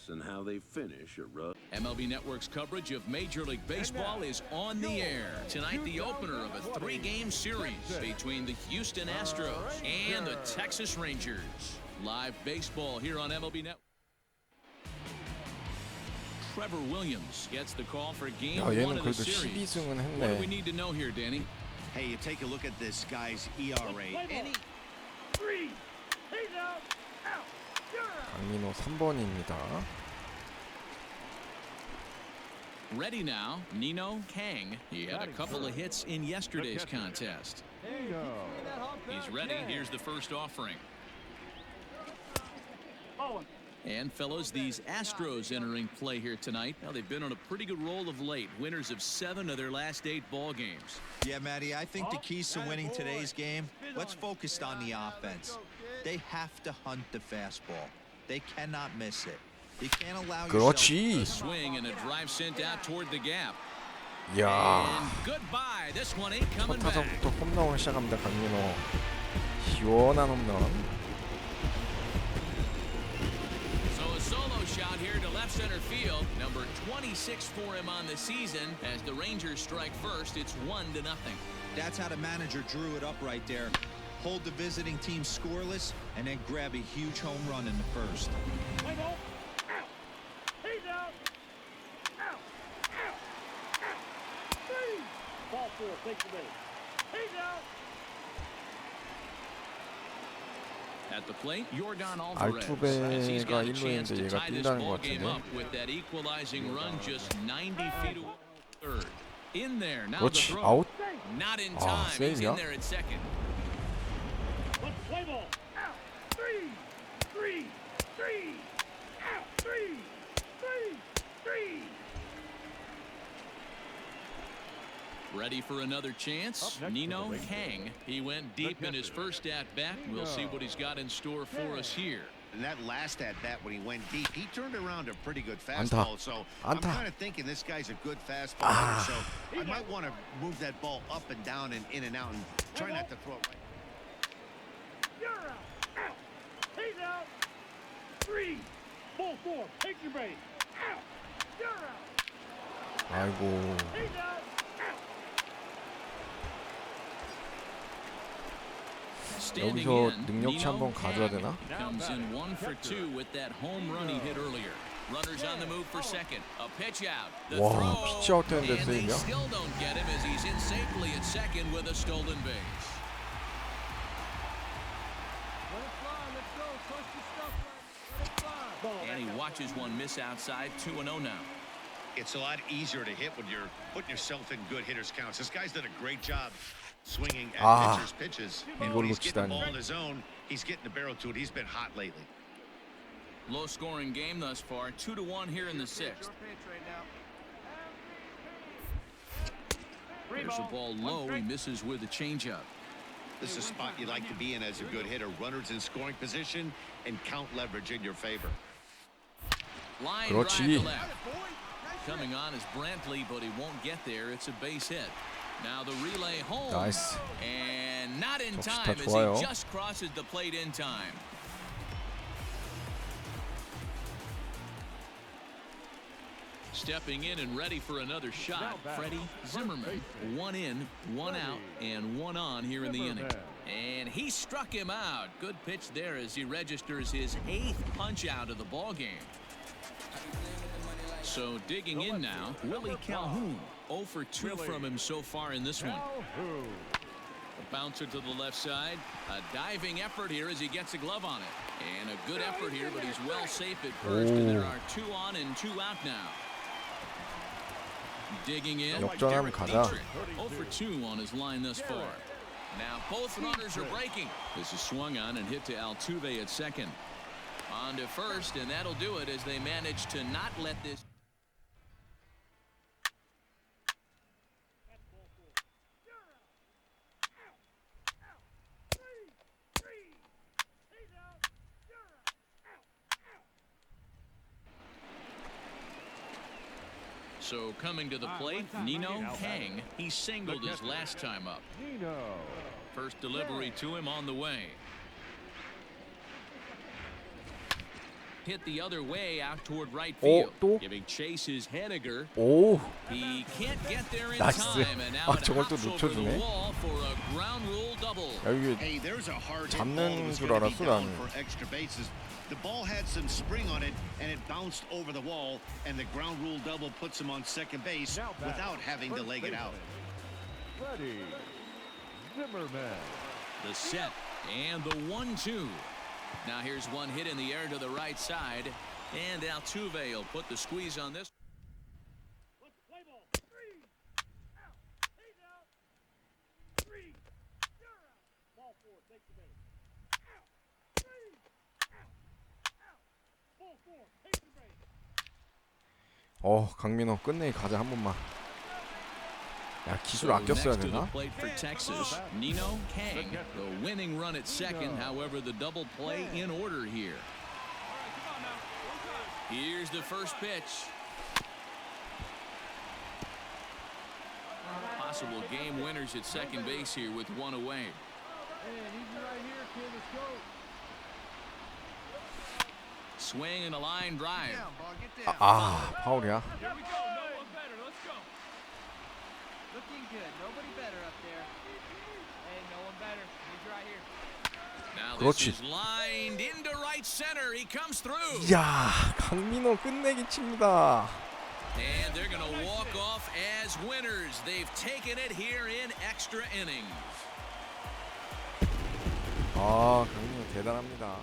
and how they finish a rough. MLB Network's coverage of Major League Baseball is on the air. Tonight, the opener of a 3-game series between the Houston Astros and the Texas Rangers. Live baseball here on MLB Network. Trevor Williams gets the call for game 1 of the series. What do we need to know here, Danny? Hey, you take a look at this guy's ERA. 강민호 3번입니다. Ready now, Nino Kang. He had a couple of hits in yesterday's contest. He's ready. Here's the first offering. And fellows, these Astros entering play here tonight. Now they've been on a pretty good roll of late. Winners of 7 of their last 8 ball games. Yeah, Matty, I think the keys to winning today's game, let's focus on the offense. They have to hunt the fastball. They cannot miss it. You can't allow 그렇지. A swing and a drive sent out toward the gap. 야. And goodbye. This one ain't coming back. 타석부터 홈런을 시작합니다. 강민호. 시원한 홈런. Solo shot here to left center field. Number 26 for him on the season. As the Rangers strike first, it's 1-0. That's how the manager drew it up right there. Hold the visiting team scoreless and then grab a huge home run in the first. He's out. Ball 4, take the base. He's out. At the plate, Yordan Alvarez. 알투베가 1루인데 얘가 뛴다는 것 같은데. With that equalizing run just 90 feet away. Third. In there. Now the 그렇지. throw. 아웃. Not in time. He's in there at second. Let's play ball. Out. 3. Out. 3. Ready for another chance. Nino Kang. He went deep in his first at-bat. We'll see what he's got in store for us here. And that last at-bat when he went deep, he turned around a pretty good fastball. So I'm kind of thinking this guy's a good fastball hitter. So I might want to move that ball up and down and in and out and try not to throw it right. You're out. He's out. 3. Ball 4. Take your base. Out. You're out. 아이고. He's out. 여기서 능력치 한번 가져야 되나? Comes in 1 for 2 with that home run he hit earlier. Runners on the move for second. A pitch out. The 와, throw. 피치 아웃했는데 And they 세이브야? still don't get him as he's in safely at second with a stolen base. And he watches one miss outside. 2-0 now. It's a lot easier to hit when you're putting yourself in good hitters' counts. This guy's done a great job swinging at pitchers' pitches. And when he's getting the ball on his own, he's getting the barrel to it. He's been hot lately. Low-scoring game thus far. 2-1 here in the 6th. There's a ball low. He misses with a changeup. This is a spot you like to be in as a good hitter. Runners in scoring position and count leverage in your favor. Line drive to left. Coming on is Brantley, but he won't get there. It's a base hit. Now the relay home. Nice. And not in 좋다, time as 좋아요. he just crosses the plate in time. Stepping in and ready for another shot, Freddie Zimmerman. 1 in, 1 out, and 1 on here in the inning. And he struck him out. Good pitch there as he registers his 8th punch out of the ball game. So digging in now, Willie Calhoun. 0 for 2 from him so far in this one. A bouncer to the left side. A diving effort here as he gets a glove on it. And a good effort here, but he's well safe at first. And there are 2 on and 2 out now. Digging in. 역전하면 가자. 0 for 2 on his line thus far. Now both runners are breaking. This is swung on and hit to Altuve at second. On to first, and that'll do it as they manage to not let this. So coming to the plate, Nino Kang. He singled his last time up. First delivery to him on the way. hit the other way out toward right 오, field. 또? Giving chase is Henniger. 오, He can't get there in 나이스. time, and now 아, it 저걸 또 hops over the 놓쳐주네. wall for a ground rule double. 야, 이게 Hey, there's a hard hit 잡는 ball that was 줄 gonna be 알았어, down 나는. for extra bases. The ball had some spring on it, and it bounced over the wall, and the ground rule double puts him on second base without having to leg it out. Ready. Zimmerman. The set and the 1-2. Now here's one hit in the air to the right side, and Altuve will put the squeeze on this. Let's play ball. 3 out. He's out. 3. You're out. Ball 4. Take the base. Out. 3 out. Out. Ball 4. Take the base. 강민호 끝내기 가자 한 번만. 야, 기술 So 아껴 써야 next to the 되나? plate for Texas, Nino Kang. The winning run at second. However, the double play in order here. Here's the first pitch. Possible game winners at second base here with one away. Swing and a line drive. 파울이야. Looking good. Nobody better up there. Hey, no one better. He's right here. Now this 그렇지. is lined into right center. He comes through. 이야, 강민호 끝내기 칩니다. And they're going to walk off as winners. They've taken it here in extra innings. 강민호 대단합니다.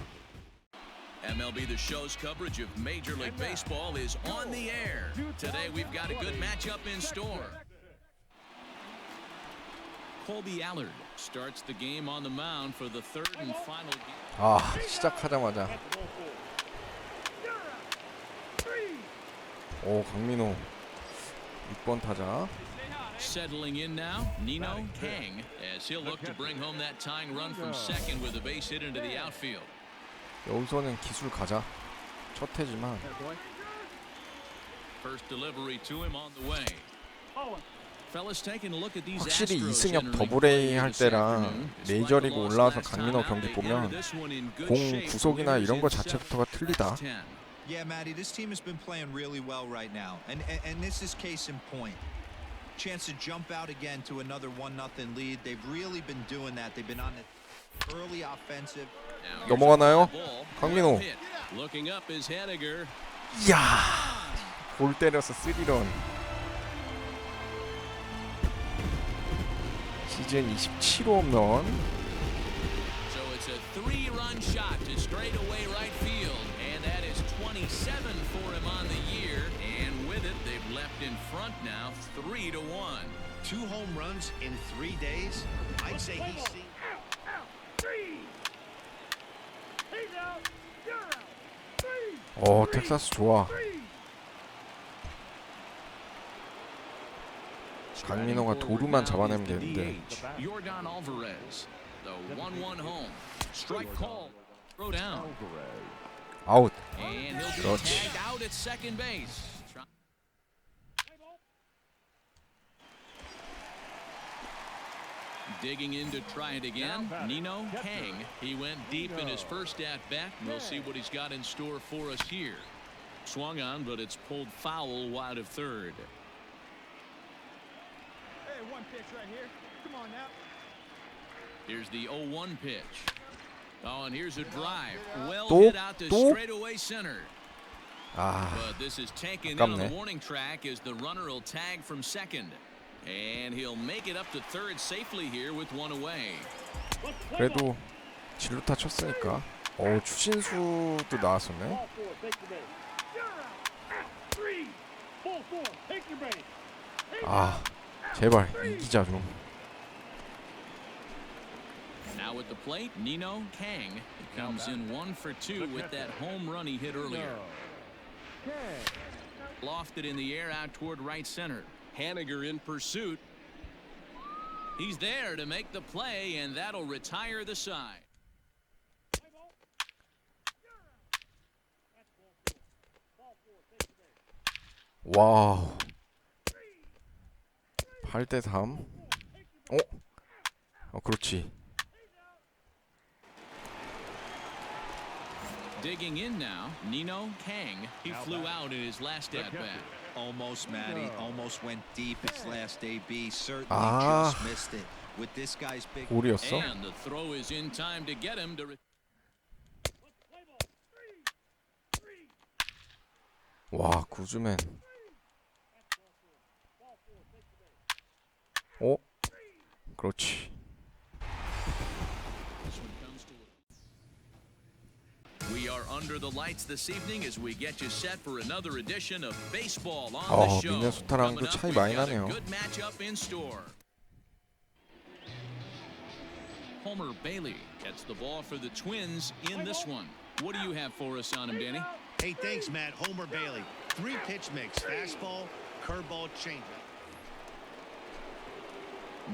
MLB The Show's coverage of Major League Baseball is on the air. Today we've got a good matchup in store. Colby Allard starts the game on the mound for the third and final game. 시작하자마자 강민호 6번 타자. Settling in now, Nino Kang, as he'll look to bring home that tying run from second with a base hit into the outfield. 여기서는 기술 가자. 첫 해지만. First delivery to him on the way. Fellas, taking a look at these 확실히 Astros 이승엽 entering 더블A play 할 this 때랑 afternoon. 메이저리그 Despite the 올라와서 loss 강민호 last time 경기 out, they 보면 enter this one in good 공 shape. 구속이나 이런 거 Winners in 자체부터가 7 틀리다. out of 10. Yeah, Matty, this team has been playing really well right now, and this is case in point. Chance to jump out again to another 1-0 lead. They've really been doing that. They've been on the early offensive. Now here's 넘어가나요? a ball. 강민호. Hit. Looking up is Henniger. 이야, 볼 때려서 3런. 시즌 27호 홈런. So it's a 3-run shot to straightaway right field, and that is 27 for him on the year. And with it, they've left in front now, 3-1. 2 home runs in 3 days. I'd say he's seen. Out. 3. He's out. You're out. 3. 텍사스 좋아. 3. 강민호가 도루만 잡아내면 되는데. Yordan Alvarez, the 1-1 home. Strike call. Throw down. 아웃. And he'll be 그렇지. tagged out at second base. Digging in to try it again, Nino Kang. He went deep in his first at-bat. We'll see what he's got in store for us here. Swung on, but it's pulled foul wide of third. Hey, one pitch right here. Come on now. Here's the 0-1 pitch. Oh, and here's a drive. Well 또? hit out to 또? straightaway center. But this is taken in on the 아깝네. warning track as the runner will tag from second. And he'll make it up to third safely here with one away. 그래도 진루타 쳤으니까. 추신수도 나왔었네. Ball 4. Take the base. You're out. 3. Ball 4. Take your base. 제발 이기자 좀. Now at the plate, Nino Kang. He comes in 1 for 2 with that home run he hit earlier. Lofted in the air out toward right center. Henniger in pursuit. He's there to make the play, and that'll retire the side. 와우. 8대3. 그렇지. Digging in now, Nino Kang. He flew out in his last at-bat. Almost, Matty. Almost went deep his last AB. Certainly Ah. just missed it. With this guy's big... 볼이었어? And the throw is in time to get him to... 와, 구즈맨. 오, 그렇지. We are under the lights this evening as we get you set for another edition of baseball on the show. 미네소타랑도 Coming up, 차이 we've 많이 got a 나네요. good matchup in store. Homer Bailey gets the ball for the Twins in this one. What do you have for us on him, Danny? Hey, thanks, Matt. Homer Bailey. 3-pitch mix. Fastball, curveball, changeup.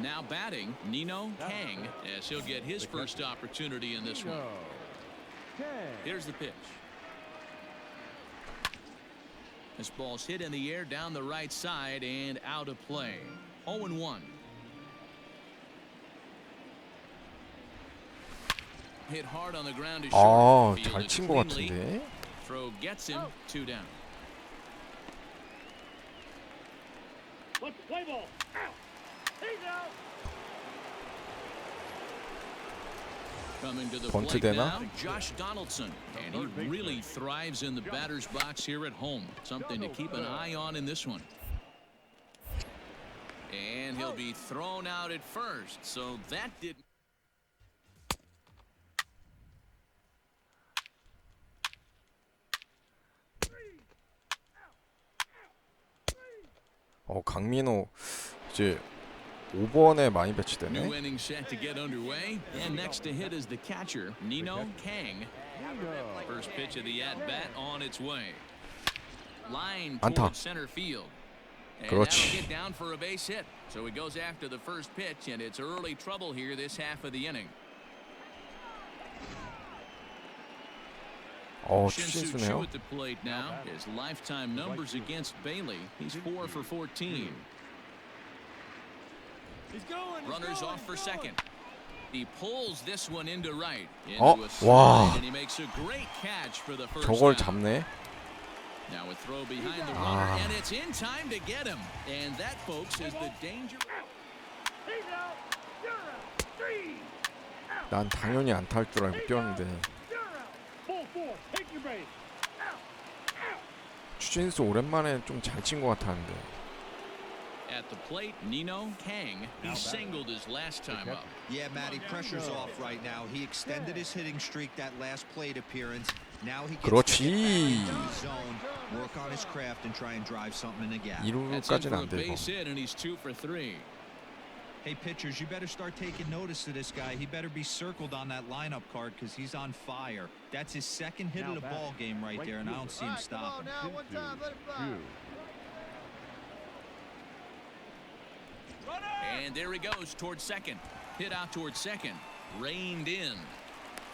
Now batting, Nino Kang, as he'll get his first opportunity in this one. Here's the pitch. This ball's hit in the air down the right side and out of play. 0-1. Hit hard on the ground to short. 잘 친 것 같은데. Throw gets him 2 down. Let's play ball. Out. He's out. Coming to the 번트 plate 되나? now, Josh Donaldson, and he really thrives in the batter's box here at home. Something to keep an eye on in this one. And he'll be thrown out at first, so that didn't. 강민호 이제 5번에 많이 New 배치되네. inning set to get underway, and next to hit is the catcher, Nino Kang. First pitch of the at-bat on its way. Line 안타. toward center field. And 그렇지. that'll get down for a base hit. So he goes after the first pitch, and it's early trouble here this half of the inning. Shin-Soo Choo 추신수네요. at the plate now. His lifetime numbers against Bailey. He's 4 for 14. Runners off for second. He pulls this one into right. Into a slide, 와. and he makes a great catch for the first 저걸 down. 잡네. Now a throw behind the runner, and it's in time to get him. And that, folks, is the danger. He's out. You're out. 3. Out. 난 당연히 안타 할 줄 알고 뛰었는데 You're out. Full force. Take your base. Out. Out. 추신수 오랜만에 좀 잘 친 것 같았는데. At the plate, Nino Kang. He singled his last time up. Yeah, Matty, pressure's off right now. He extended his hitting streak that last plate appearance. Now he gets to get back into the zone, work on his craft, and try and drive something in the gap. That's in 이루까지는 for a 안 되고. base hit, and he's 2 for 3. Hey, pitchers, you better start taking notice of this guy. He better be circled on that lineup card because he's on fire. That's his second hit of the ball game right there, and I don't see him stopping. Now, one time, let it fly. And there he goes towards second. Hit out towards second. Reined in.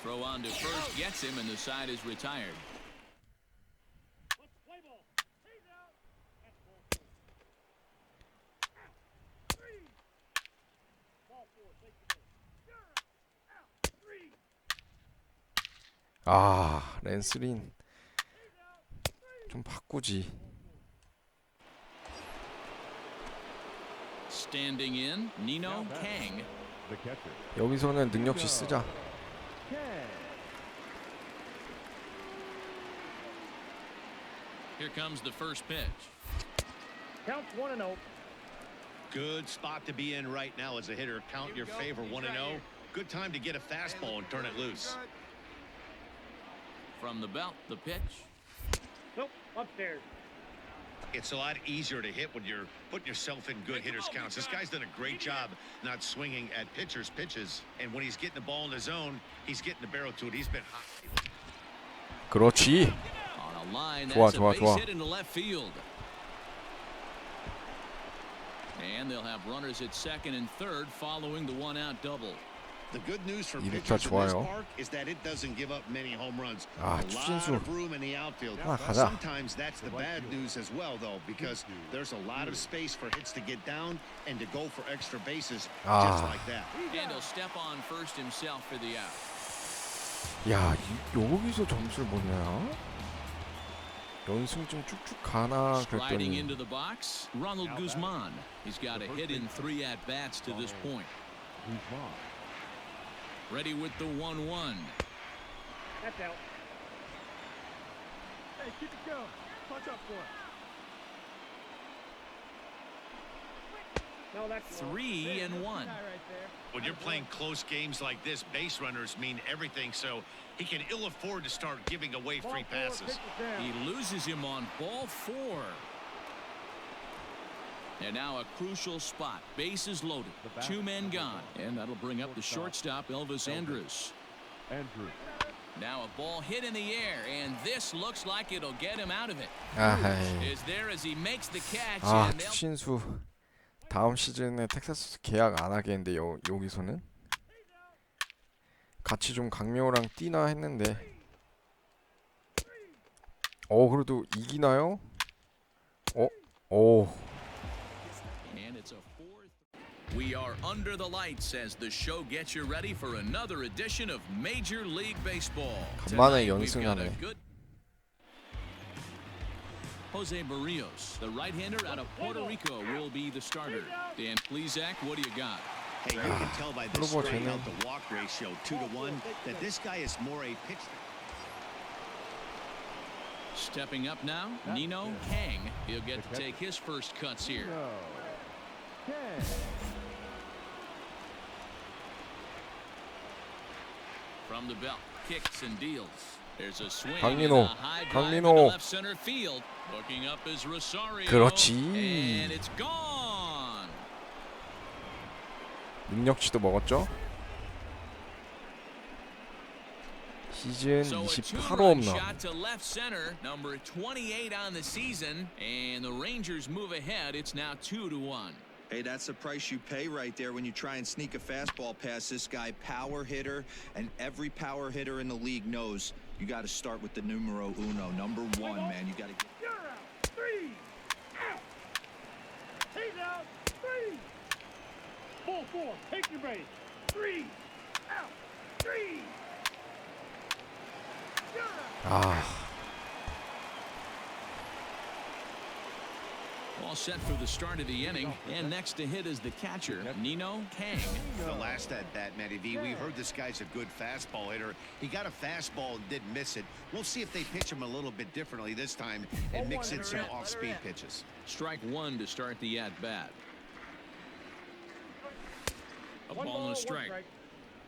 Throw on to first gets him, and the side is retired. Let's play ball. He's out. That's ball 4. Out. 3. Ball 4. Take the base. You're out. Out. 3. 랜스린 좀 바꾸지. Standing in, Nino Kang. 여기서는 능력치 쓰자. Here comes the first pitch. Counts 1-0. Good spot to be in right now as a hitter. Count your favor 1-0. Good time to get a fastball and turn it loose. From the belt, the pitch. Nope. Upstairs. It's a lot easier to hit when you're putting yourself in good hitters counts. This guy's done a great job not swinging at pitchers' pitches. And when he's getting the ball in the zone, he's getting the barrel to it. He's been hot. 그렇지. On a line, 좋아, that's 좋아, a base 좋아. hit into left field. And they'll have runners at second and third following the one-out double. The good news for 이루타 pitchers in this 좋아요. park is that it doesn't give up many home runs. 아, A lot 추신수. of room in the outfield. 하나 가자. Sometimes that's the bad news as well, though, because there's a lot of space for hits to get down and to go for extra bases just like that. And he'll step on first himself for the out. 야, 여기서 점수를 못 내나? 연승 좀 쭉쭉 가나 Striding 그랬더니 into the box, Ronald Guzman. He's got a hit in 3 at-bats to this point. Ready with the 1-1. That's out. Hey, keep it going. Punch up for it. No, that's 3-1. When you're playing close games like this, base runners mean everything, so he can ill afford to start giving away free passes. He loses him on ball 4. And now a crucial spot. Bases loaded. 2 men gone. And that'll bring up the shortstop, Elvis Andrus. Now a ball hit in the air, and this looks like it'll get him out of it. 아하이. Is there as he makes the catch. 아, and they'll 추신수 다음 시즌에 텍사스 계약 안 하겠는데 여기서는 같이 좀 강명호랑 뛰나 했는데 그래도 이기나요? And it's a 4th. We are under the lights as the show gets you ready for another edition of Major League Baseball. 간만에 Tonight, we've got a 연승하네. good Jose Barrios, the right-hander out of Puerto Rico, will be the starter. Dan Plesac, what do you got? Hey, you can tell by this 그러고 strike 쟤는 out the walk ratio 2-1 that this guy is more a pitch. Stepping up now, Nino Kang. He'll get to take his first cuts here. From the belt, kicks and deals. There's a swing. 강민호, and a high drive into 강민호. left center field. Looking up is Rosario. 그렇지. And it's gone. 능력치도 먹었죠? 시즌 So a 28호 two-run 홈런. shot to left center, number 28 on the season, and the Rangers move ahead. It's now 2-1. Hey, that's the price you pay right there when you try and sneak a fastball past this guy. Power hitter, and every power hitter in the league knows you got to start with the numero uno, number 1, man. You got to get. You're out. 3 out. He's out. 3. Ball 4. Take your base. 3 out. 3. You're out. 아, All set for the start of the inning, and next to hit is the catcher, Nino Kang. The last at bat, Matty V, we heard this guy's a good fastball hitter. He got a fastball and didn't miss it. We'll see if they pitch him a little bit differently this time and mix in some off-speed pitches. Strike 1 to start the at-bat. A ball and a strike.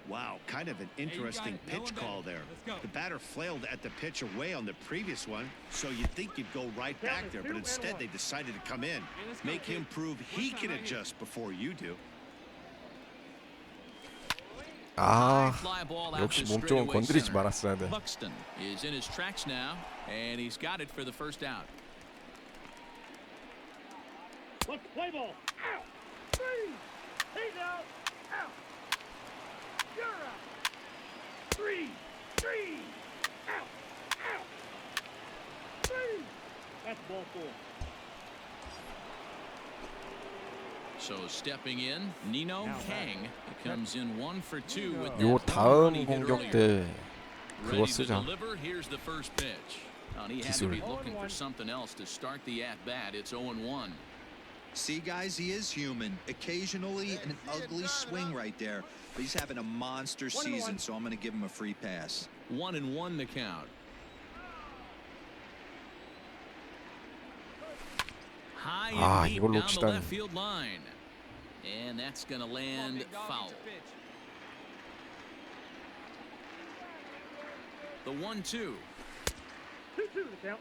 Wow, kind of an interesting pitch call there. The batter flailed at the pitch away on the previous one, so you'd think you'd go right back there, but instead they decided to come in. Make him prove he can adjust before you do. 아, Fly ball out 역시 to 몸쪽은 straightaway 건드리지 center. 말았어야 돼. Buxton is in his tracks now, and he's got it for the first out. Let's play ball. Out. 3. He's out. Out. You're out. 3. Out. Out. 3. That's ball 4. So stepping in, Nino Kang. He comes in 1 for 2 with 요 that 다음 home run he hit 공격 earlier. 때 그거 Ready to 쓰자. deliver. Here's the first pitch. And he had to 기술. be looking for something else to start the at-bat. It's 0-1. See, guys, he is human. Occasionally, an ugly swing right there, but he's having a monster season, so I'm going to give him a free pass. 1-1 the count. High 아, and deep 이걸 down the 놓치다니. left field line. And that's going to land foul. The 1-2. 2-2 the count.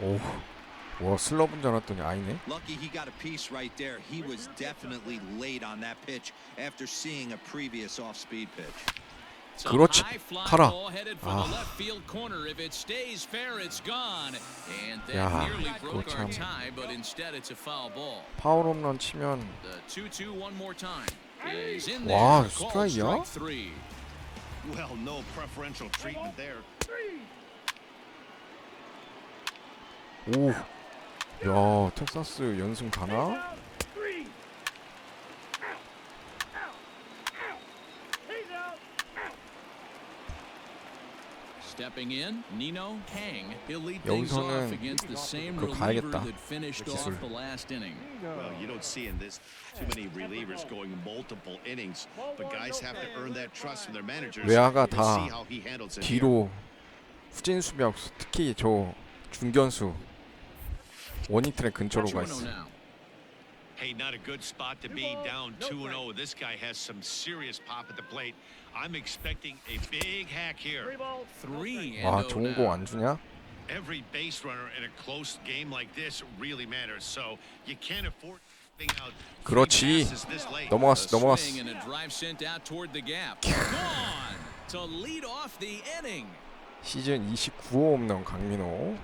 오, 와 슬러브인 줄 알았더니 아니네. Lucky he got a piece right there. He was definitely late on that pitch after seeing a previous off-speed pitch. It's a 그렇지. high fly 가라. ball headed for 아. the left field corner. If it stays fair, it's gone. And that 야, nearly broke 그거 our 참. tie, but instead it's a foul ball. 파울 홈런 치면 The 2-2 one more time. Is in 와, there. Called 스트라이크야? strike 3. Well, no preferential treatment there. 3. 오, 야, 텍사스 연승 가나? Stepping in, Nino Kang. He'll lead things off 여기서는 against the same 그거 reliever 가야겠다. that finished 기술. off the last inning. Well, you don't see in this too many relievers going multiple innings, but guys have to earn that trust from their managers. 외야가 and 다 see how he handles it here. 뒤로 후진 수비하고 특히 저 중견수 원히트의 근처로 가 있어. Hey, not a good spot to be down 2-0. This guy has some serious pop at the plate. I'm expecting a big hack here. 3-0 와, 좋은 공 now. 안 주냐? Every base runner in a close game like this really matters. So you can't afford to out 그렇지. passes this late. 넘어갔어, 넘어갔어. Swing and a drive sent out toward the gap. Gone to lead off the inning. 시즌 29호 홈런 강민호.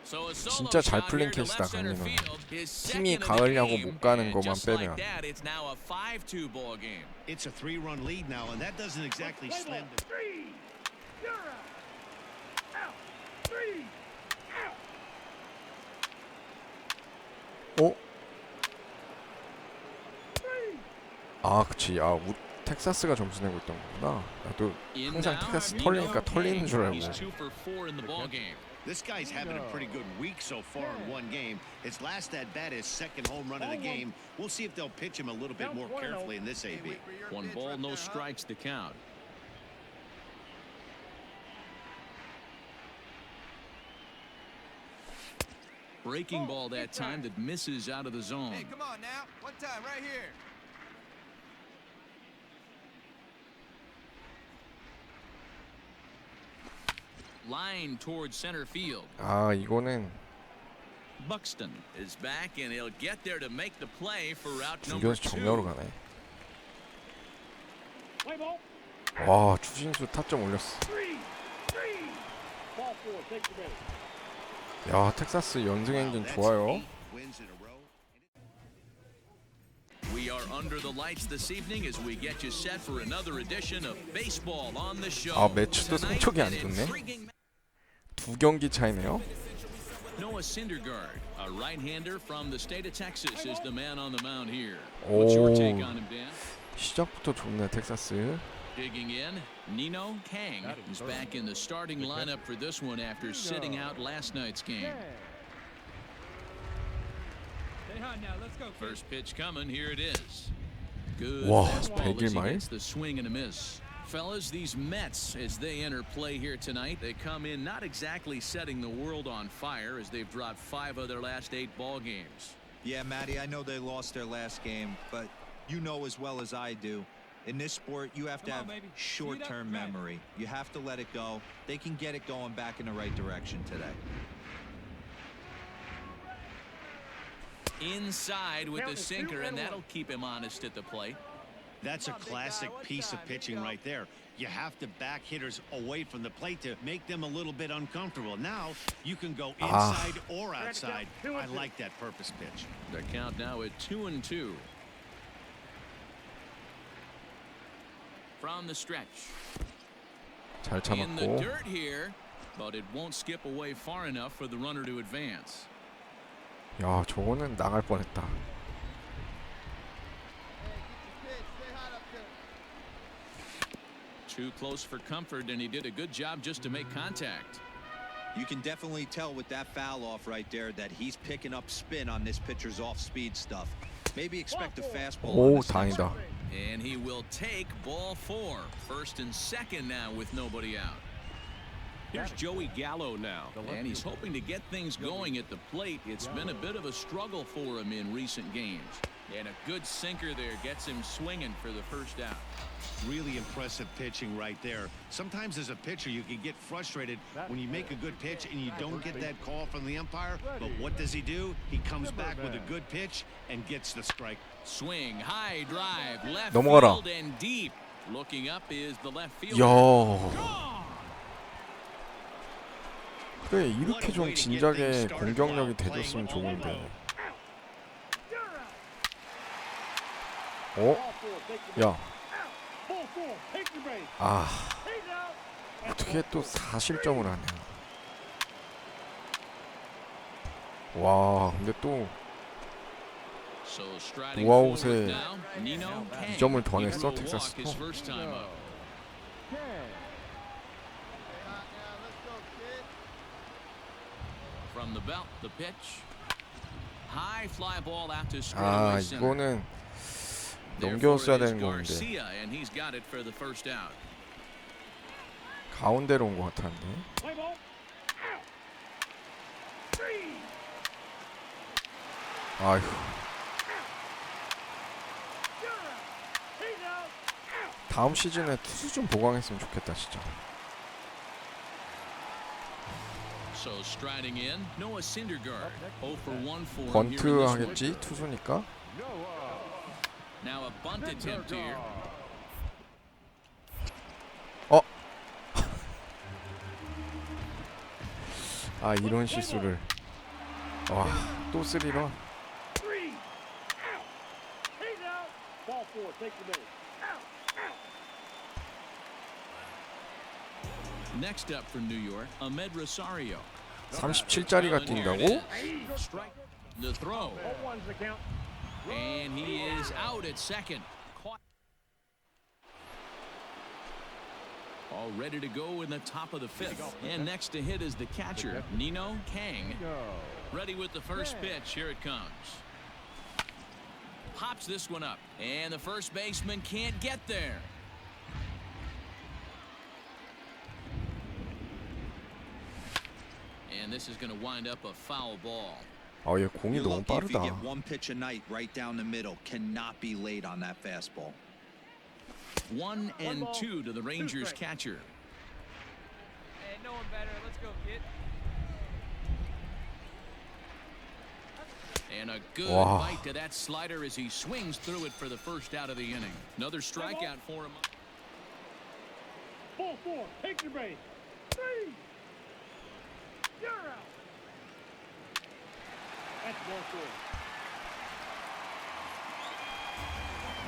So a solo 진짜 잘 shot 풀린 here to 케이스다, left center 강민호는. field. His 팀이 second of the 가을야구 game. 못 가는 And 것만 just like 빼면. that, it's now a 5-2 ball game. It's a 3-run lead now, and that doesn't exactly slam the... 3. You're out. Out. 3. Out. 어? 아, 그치. 아, 텍사스가 점수 내고 있던 거구나. 나도 In 항상 now, 텍사스 Nino 털리니까 털리는 줄 알고. He's 2 for 4 in the ball game. This guy's having a pretty good week so far in one game. His last at bat is second home run of the game. We'll see if they'll pitch him a little bit more carefully in this AB. 1 ball, no strikes the count. Breaking ball that time that misses out of the zone. Hey, come on now. One time, right here. Line towards center field. 아, 이거는 Buxton is back and he'll get there to make the play for route number 중견수 정면으로 2. 가네. Play ball. 와, 추신수 타점 올렸어. 3. 3. Ball 4. Take the base. 야, 텍사스 연승 엔진 That's 좋아요. 8 wins in a row. We are under the lights this evening as we get you set for another edition of baseball on the show. 아, 매치도 Tonight, 성적이 안 an 좋네. intriguing 2경기 차이네요. Noah Syndergaard, a right-hander from the state of Texas, is the man on the mound here. What's your take 오, on him, Dan? 시작부터 좋네, 텍사스. Digging in, Nino Kang is back in the starting lineup for this one after sitting out last night's game. Stay hot now. Let's go. Kid. First pitch coming, here it is. Good 와, fastball 100일 as he 말? gets the swing and a miss. Fellas, these Mets, as they enter play here tonight, they come in not exactly setting the world on fire as they've dropped 5 of their last 8 ball games. Yeah, Matty, I know they lost their last game, but you know as well as I do, in this sport, you have to Come on, have baby. short-term Speed up, memory. You have to let it go. They can get it going back in the right direction today. Inside with the sinker, and that'll keep him honest at the plate. That's a classic piece of pitching right there. You have to back hitters away from the plate to make them a little bit uncomfortable. Now you can go inside or outside. I like that purpose pitch. The count now at 2-2. From the stretch. 잘 In the 참았고. dirt here, but it won't skip away far enough for the runner to advance. 야, 저거는 나갈 뻔했다. Too close for comfort, and he did a good job just to make contact. You can definitely tell with that foul off right there that he's picking up spin on this pitcher's off-speed stuff. Maybe expect a fastball. on 오, this next 다행이다. one. And he will take ball 4. First and second now with nobody out. Here's Joey Gallo now, and he's hoping to get things going at the plate. It's been a bit of a struggle for him in recent games. And a good sinker there gets him swinging for the first out. Really impressive pitching right there. Sometimes as a pitcher you can get frustrated when you make a good pitch and you don't get that call from the umpire. But what does he do? He comes back with a good pitch and gets the strike. Swing, high drive, left 넘어가라. field and deep. Looking up is the left fielder. 야. 그래, 이렇게 좀 진작에 공격력이 돼줬으면 좋은데. 어? 야. Ball 4. Take the base. 아, He's out. 어떻게 또 4실점을 하냐. 와, 근데 또 So striding 우아웃에 forward now, Nino Kang. 2점을 더 He 냈어, will 텍사스 walk his 또. first time up. From the belt, the pitch. High fly ball out to straightaway 아, center. 이거는 Therefore, 넘겼어야 it is 되는 건데 Garcia, and he's got it for the first out. 가운데로 온 것 같았는데. Play ball. Out. Three. 아휴, You're out. He's out. Out. 다음 시즌에 투수 좀 보강했으면 좋겠다 진짜. So striding in, Noah Syndergaard. 0 for 1 for him here in 번트 this one. 하겠지 투수니까. Now a bunt attempt here. 어? 아, 이런 실수를. 와, 또 3런. Three. Out. He's out. Ball four. Take the base. Out. Out. Next up for New York, Ahmed Rosario. 37짜리가 뛴다고? Strike the throw. 0-1's the count. And he is out at second. Caught. All ready to go in the top of the fifth. And next to hit is the catcher, Nino Kang. Ready with the first pitch. Here it comes. Pops this one up. And the first baseman can't get there. And this is going to wind up a foul ball. 아, 얘 공이 You're 너무 lucky if you 빠르다. get one pitch a night right down the middle. Cannot be late on that fastball. 1-2 to the Rangers catcher. Hey, no one better. Let's go, kid. And a good Wow. bite to that slider as he swings through it for the first out of the inning. Another strikeout for him. Ball four. Take your base. Three. You're out. That's ball four.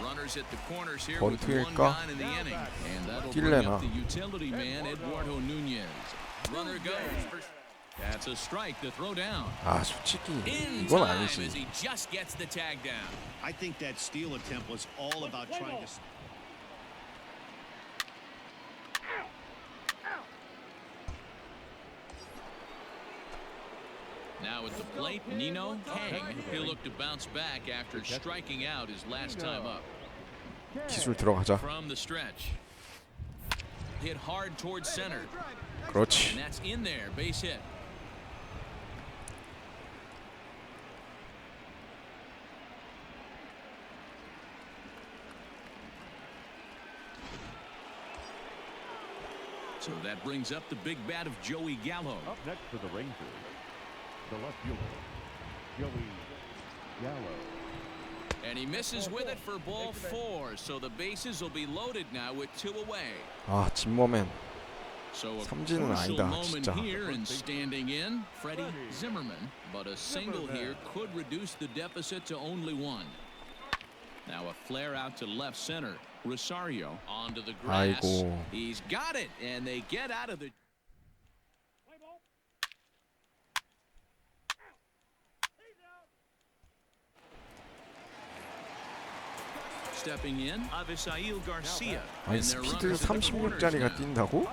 Runners at the corners here with one 번트일까? gone in the inning. And that'll bring 뛸래나? up the utility man, Eduardo Nunez. Runner goes. That's a strike to throw down. 아, 솔직히 In 이건 time 아니지. as he just gets the tag down. I think that steal attempt was all about trying to. Now at the plate, Nino Kang. He'll look to bounce back after striking out his last time up. 기술 들어가자. From the stretch. Hit hard towards center. 그렇지. And that's in there, base hit. So that brings up the big bat of Joey Gallo. Up next for the Rangers, the left fielder, Joey Gallo. And he misses with it for ball four. So the bases will be loaded now with 2 away. 아, 진머맨. So a 삼진은 crucial 아니다, moment 진짜. here and standing in, Freddie Zimmerman. But a single here could reduce the deficit to only 1. Now a flare out to left center. Rosario onto the grass. 아이고. He's got it, and they get out of the. Play ball. He's out. Stepping in, Avisail Garcia. 아니, And their 스피드 runners at the corners 36짜리가 now. 뛴다고?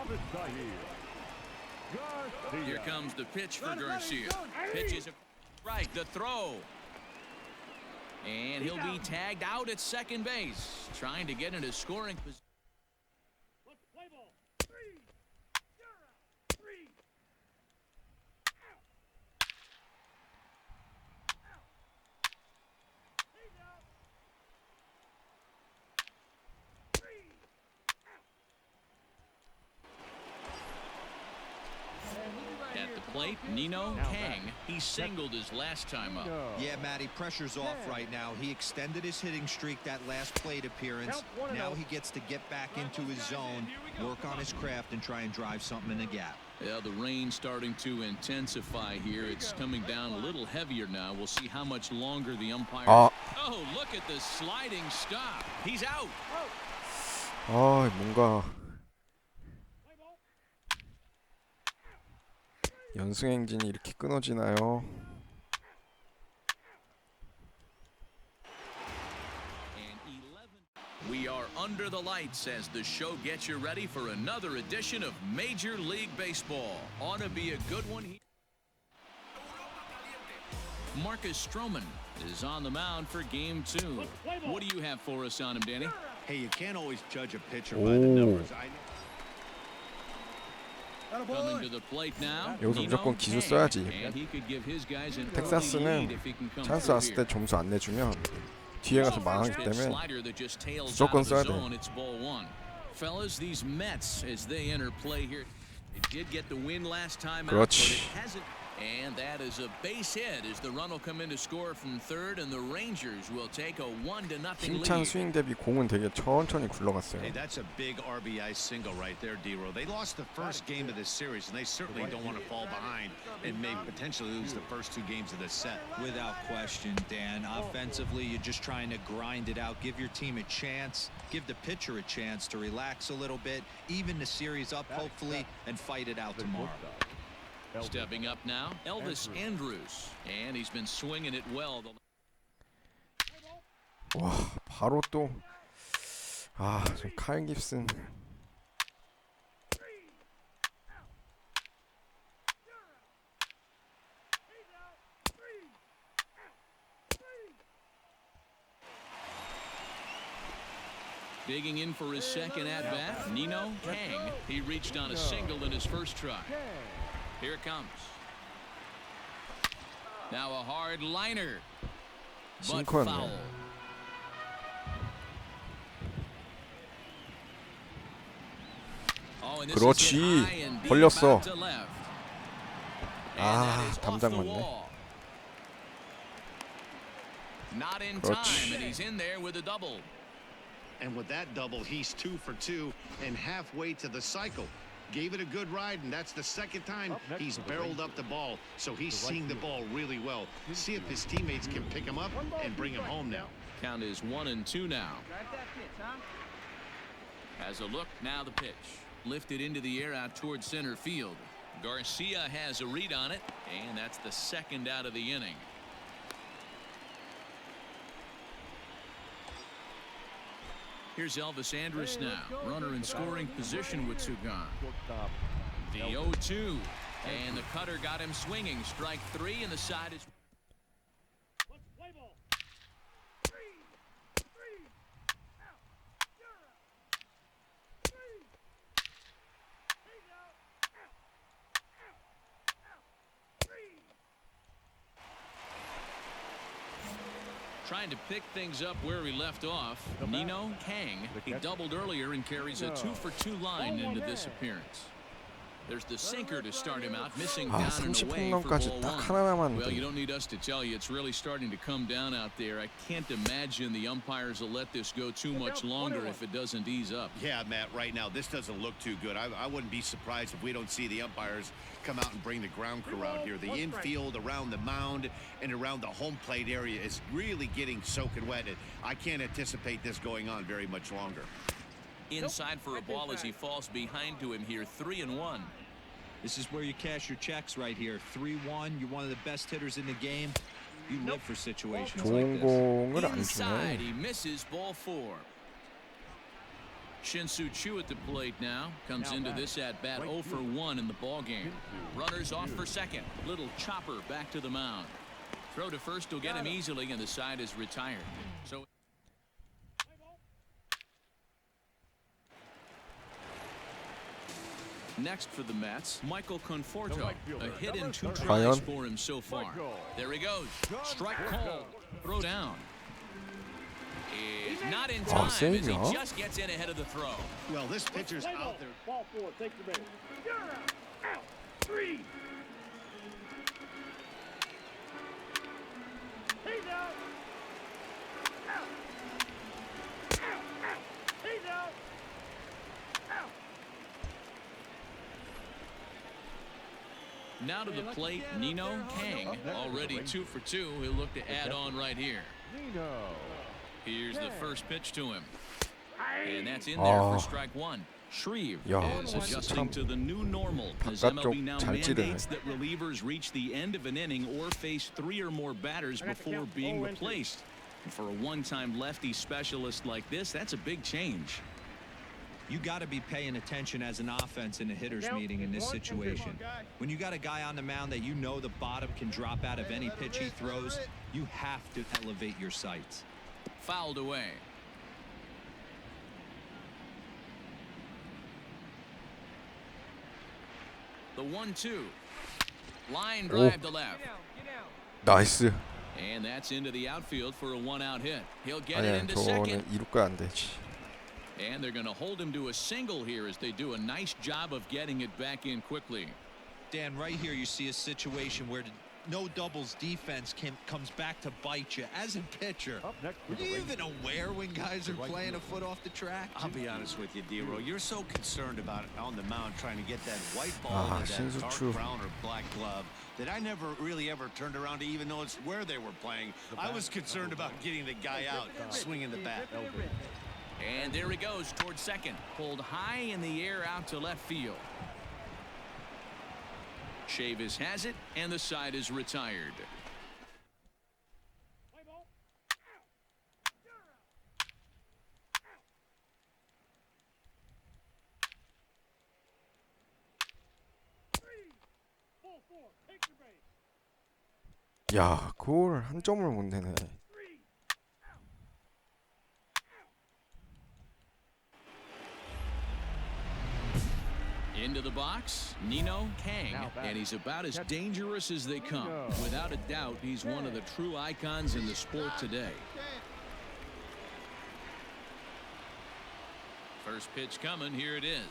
Here comes the pitch for Garcia. Pitches right, the throw. And he'll be tagged out at second base, trying to get into scoring position. Let's play ball. Three. You're out. Three. Out. Out. He's out. Three. At the plate, Nino Kang. He singled his last time up. Yeah, Matty, pressure's off right now. He extended his hitting streak that last plate appearance. Now he gets to get back into his zone, work on his craft, and try and drive something in the gap. Yeah, the rain starting to intensify here. It's coming down a little heavier now. We'll see how much longer the umpire. 아, Oh, look at the sliding stop. He's out. 아, 뭔가 연승 행진이 이렇게 끊어지나요? under the lights as the show gets you ready for another edition of Major League Baseball. Ought to be a good one. Marcus Stroman is on the mound for game 2. What do you have for us on him, Danny? Hey, you can't always judge a pitcher by the numbers. Coming to the plate now. 여기서 무조건 기술 써야지. And he could give his guys an 텍사스는 early lead if he can come 찬스 through 왔을 때 here. 점수 안 내주면 뒤에 가서 망하기 때문에 무조건 써야 돼. Fellas, these Mets as they enter play here. It did get the win last time out, but 그렇지. it hasn't. And that is a base hit as the run will come in to score from third, and the Rangers will take a 1-0 힘찬 lead. 스윙 대비 공은 되게 천천히 굴러갔어요. Hey, that's a big RBI single right there, D-Row. They lost the first game of this series, and they certainly don't want to fall behind and may potentially lose the first 2 games of this set. Without question, Dan. Offensively, you're just trying to grind it out, give your team a chance, give the pitcher a chance to relax a little bit, even the series up, hopefully, and fight it out tomorrow. Stepping up now, Elvis Andrus, and he's been swinging it well. 와, 바로 또 좀 칼 깁슨. Digging in for his second at-bat, Nino Kang. He reached on a single in his first try. Here it comes. Now a hard liner, but 싱커였네. foul. Oh, and this is hit 그렇지. high and deep 걸렸어. out to left. And that is off 담장 the 맞네. wall. Not in 그렇지. time, and he's in there with a double. And with that double, he's 2 for 2 and halfway to the cycle. Gave it a good ride, and that's the second time he's barreled up the ball. So he's seeing the ball really well. See if his teammates can pick him up and bring him home now. Count is 1-2 now. Drive that pitch, huh? Has a look, now the pitch. Lifted into the air out towards center field. Garcia has a read on it, and that's the second out of the inning. Here's Elvis Andrus now. Runner in scoring position with 2 gone. The 0-2. And the cutter got him swinging. Strike 3, and the side is... Let's play ball. 3, out. You're out. 3. He's out. Out. 3. Trying to pick things up where we left off. Nino Kang. He doubled earlier and carries a 2-for-2 line into this appearance. There's the sinker to start him out, missing down and away for 홈런까지 ball 딱 1. 하나 Well, you 남았는데. don't need us to tell you it's really starting to come down out there. I can't imagine the umpires will let this go too much longer if it doesn't ease up. Yeah, Matt, right now, this doesn't look too good. I wouldn't be surprised if we don't see the umpires come out and bring the ground crew out here. The infield, around the mound, and around the home plate area is really getting soaking wet. I can't anticipate this going on very much longer. Inside for a ball as he falls behind to him here, 3-1. This is where you cash your checks right here. 3-1. You're one of the best hitters in the game. You live for situations like 좋은 this. 공을 안 Inside, 주네. he misses ball 4. Shin-Soo Choo at the plate now. Comes into this at-bat 0 for 1 in the ballgame. Runners off for second. Little chopper back to the mound. Throw to first will get him easily, and the side is retired. So next for the Mets, Michael Conforto. A hit in 2 tries for him so far. There he goes. Strike called. Throw down. Is not in time as he 세이브야? just gets in ahead of the throw. Well, this pitcher's out there. Ball 4, take the base. You're out. Out. 3. He's out. Out. Out. He's out. Out. Now to the plate, Nino Kang. Already 2 for 2. He'll look to add on right here. Nino. Here's the first pitch to him. And that's in there for strike 1. Shreve 야, is 진짜 adjusting 참 to the new normal as 바깥쪽 MLB now 잘 찌르네. mandates that relievers reach the end of an inning or face 3 or more batters before being replaced. For a one-time lefty specialist like this, that's a big change. You got to be paying attention as an offense in a hitter's meeting in this situation. When you got a guy on the mound that you know the bottom can drop out of any pitch he throws, you have to elevate your sights. Fouled away. The 1-2. Line drive to left. 나이스. And that's into the outfield for a one-out hit. He'll get it 아니야, into 저거는 second. 2루가 안 되지. And they're going to hold him to a single here as they do a nice job of getting it back in quickly. Dan, right here you see a situation where no doubles defense comes back to bite you. As a pitcher, are you even aware when guys are playing a foot off the track? I'll be honest with you, D-Roll. You're so concerned about it on the mound trying to get that white ball into that dark brown or black glove that I never really ever turned around to even notice where they were playing. I was concerned about getting the guy out, swinging the bat. And there he goes towards second. Pulled high in the air out to left field. Chavis has it, and the side is retired. 야, 그걸 한 점을 못 내네. Into the box, Nino Kang, and he's about as dangerous as they come. Without a doubt, he's one of the true icons in the sport today. First pitch coming, here it is.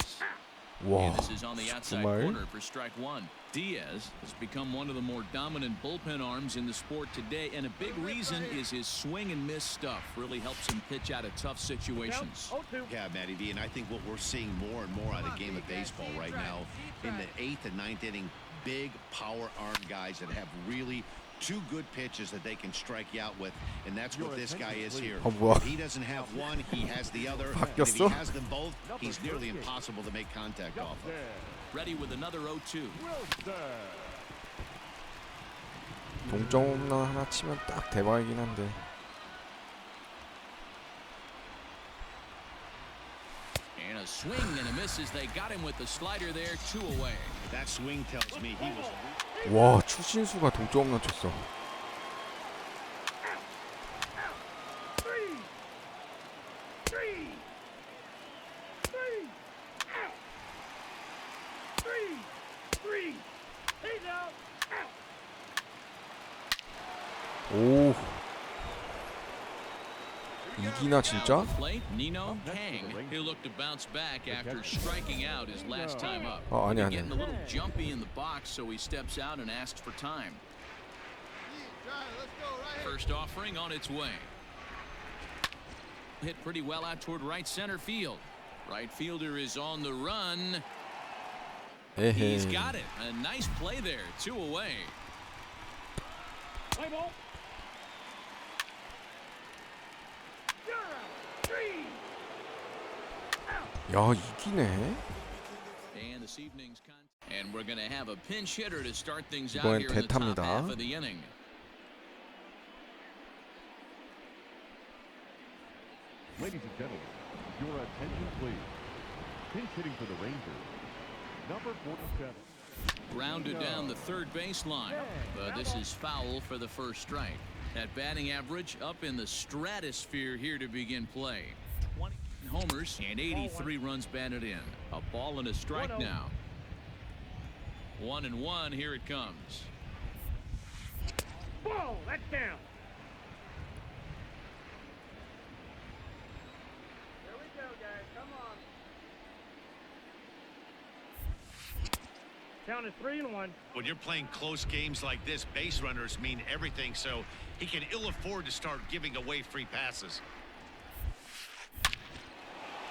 와, And this is on the outside 정말? corner for strike one. Diaz has become one of the more dominant bullpen arms in the sport today, and a big reason is his swing and miss stuff. Really helps him pitch out of tough situations. Yeah, Matty D, and I think what we're seeing more and more out of the game of baseball right now in the 8th and 9th inning, big power arm guys that have really two good pitches that they can strike you out with, and that's what this guy is here. 뭐야? If he doesn't have one, he has the other. And if he 바뀌었어? has them both, he's nearly impossible to make contact off of. Ready with another 0-2. 동점 홈런 하나 치면 딱 대박이긴 한데. And a swing and a miss as they got him with the slider there, 2 away. That swing tells me he was. 와, 추신수가 동점 홈런 쳤어. 오, 이기나 진짜? Plate, Nino Kang, who looked to bounce back after striking out his last time up. 아니야, Getting a 아니야. little jumpy in the box, so he steps out and asks for time. First offering on its way. Hit pretty well out toward right center field. Right fielder is on the run. He's 에헤이. got it. A nice play there. 2 away. 야, 이기네. And this evening's and we're going to have a pinch hitter to start things out 이번엔 here in the top 대타입니다. half of the inning. Ladies and gentlemen, your attention please. Pinch hitting for the Rangers, number 47. Grounded down the third baseline, but this is foul for the first strike. That batting average up in the stratosphere here to begin play. 20 homers and 83 runs batted in. A ball and a strike now. 1-1, here it comes. Whoa, that's down. Here we go, guys. Come on. Count is 3-1. When you're playing close games like this, base runners mean everything, so he can ill afford to start giving away free passes.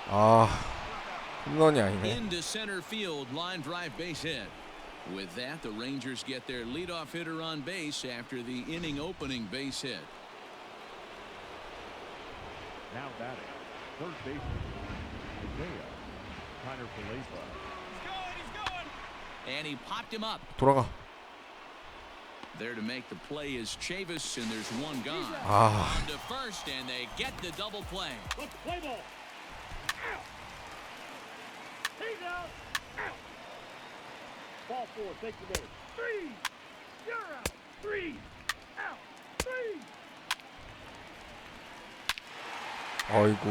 아, 홈런이 아니네. Into center field, line drive base hit. With that, the Rangers get their leadoff hitter on base after the inning opening base hit. Now batting, third baseman, Isaiah Kiner-Falefa. And he popped him up. 돌아가. There to make the play is Chavis, and there's one gone. 아, On to first, and they get the double play. Let's play ball. Out. He's out. Out. Ball four. Take the base. Three. You're out. Three. Out. Three. 아이고.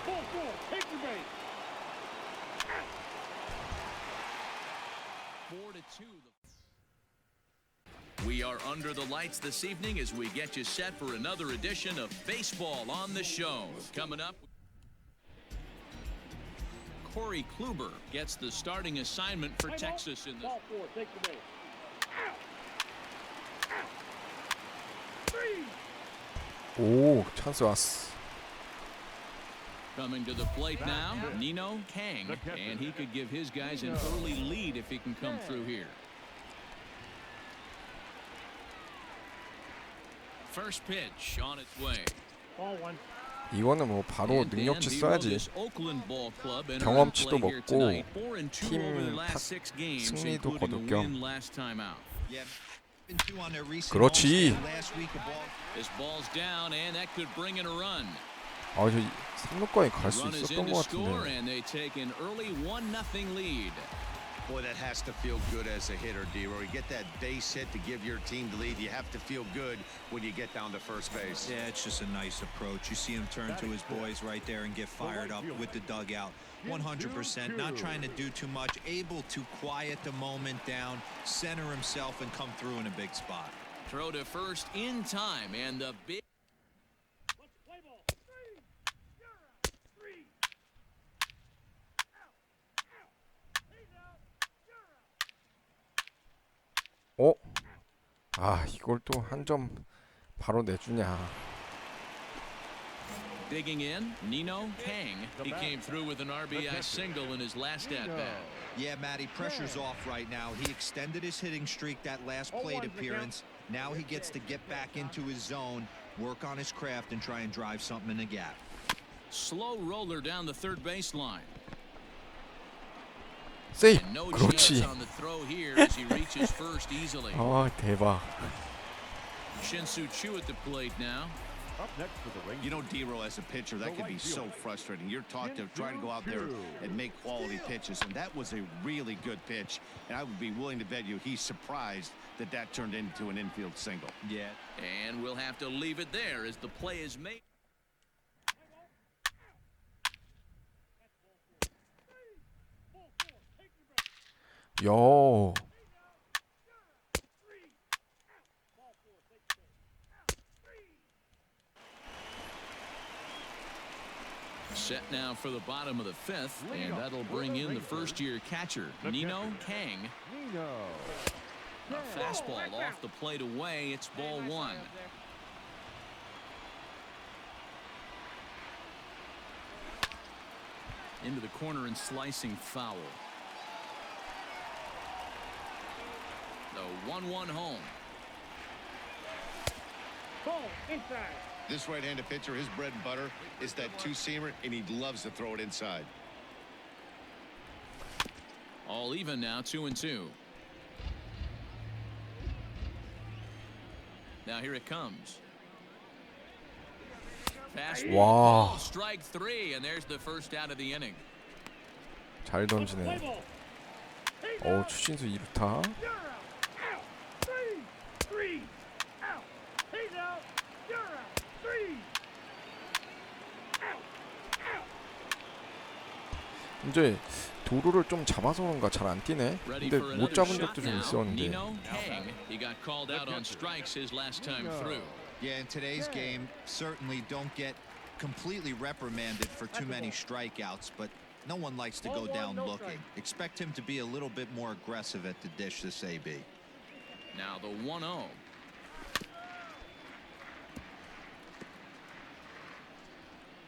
Ball four. Take the base. 4-2. We are under the lights this evening as we get you set for another edition of Baseball on the Show. Coming up, Corey Kluber gets the starting assignment for Texas in this. Ball four. Take the base. Out. Out. Three. 오, 찬스 왔어. Coming to the plate now, Nino Kang, and he could give his guys an early lead if he can come through here. First pitch on its way. Ball one. 이거는 뭐 바로 And 능력치 Dan 써야지. This Oakland ball club entered 경험치도 play here 먹고 tonight. 4-2 팀 over their 탓- last 6 games, 승리도 including a 거둘 win 겸. last time out. Yeah. Been two on their recent 그렇지. homestand last week of ball. This ball's down, and that could bring in a run. 아, 저 3루까지 갈 수 Run is in 있었던 to 것 score, 같은데. and they take an early 1-0 lead. Boy, that has to feel good as a hitter, D-Roy. You get that base hit to give your team the lead. You have to feel good when you get down to first base. Yeah, it's just a nice approach. You see him turn to his boys right there and get fired up with the dugout. 100%, not trying to do too much, able to quiet the moment down, center himself, and come through in a big spot. Throw to first in time, and the big. Let's play ball. Three. You're out. Three. Out. Out. He's out. You're out. 어? 아, 이걸 또 한 점 바로 내주냐. Digging in, Nino Kang. He came through with an RBI single in his last at-bat. Yeah, Matty, pressure's off right now. He extended his hitting streak that last plate appearance. Now he gets to get back into his zone, work on his craft, and try and drive something in the gap. Slow roller down the third baseline. 세이. And no 그렇지. chance on the throw here as he reaches first easily. 아, 대박. Shin-Soo Choo at the plate now. Up next for the Rangers. You know, D-Roy, as a pitcher, that could be so frustrating. You're taught to try to go out there and make quality pitches, and that was a really good pitch. And I would be willing to bet you he's surprised that that turned into an infield single. Yeah. And we'll have to leave it there as the play is made. 요. Set now for the bottom of the fifth, and that'll bring in the first-year catcher, Nino Kang. Nino. A fastball off the plate away. It's ball one. Into the corner and slicing foul. The 1-1 home. Ball inside. This right-handed pitcher, his bread and butter is that two-seamer, and he loves to throw it inside. All even now, 2-2. Now here it comes. Fastball, 와. strike three, and there's the first out of the inning. 잘 던지네. 어, 추신수 2루타. You're out. Out. Three. Three. Out. He's out. You're out. Three. Out. Out. 이제 도루를 좀 잡아서 그런가 잘 안 뛰네. 근데 못 잡은 적도 좀 있었는데. Nino Kang, he got called out on strikes his last time through. Yeah, in today's game, certainly don't get completely reprimanded for too many strikeouts, but no one likes to go down looking. Expect him to be a little bit more aggressive at the dish this AB. Now the 1-0.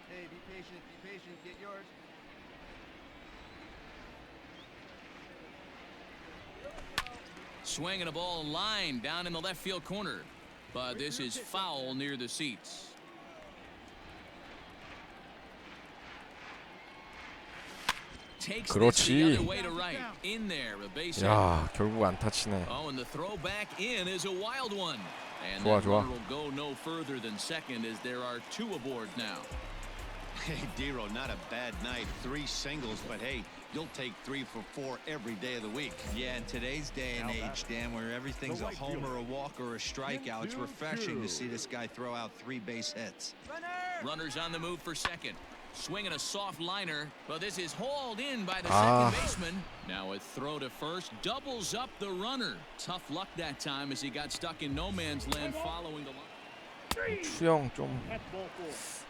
Hey, be patient, get yours. Swinging a ball line down in the left field corner, but this is foul near the seats. takes this the 그렇지. other way to right. In there, a base hit. 야, 결국 안타 치네. Oh, and the throw back in is a wild one. And 좋아, that 좋아. runner will go no further than second as there are 2 aboard now. Hey, Dero, not a bad night. 3 singles, but hey, you'll take 3 for 4 every day of the week. Yeah, in today's day and age, Dan, where everything's a homer, a walk, or a strikeout, it's refreshing to see this guy throw out 3 base hits. Runners on the move for second. Swinging a soft liner, but this is hauled in by the second baseman. Now a throw to first doubles up the runner. Tough luck that time as he got stuck in no man's land following the line. 추영 좀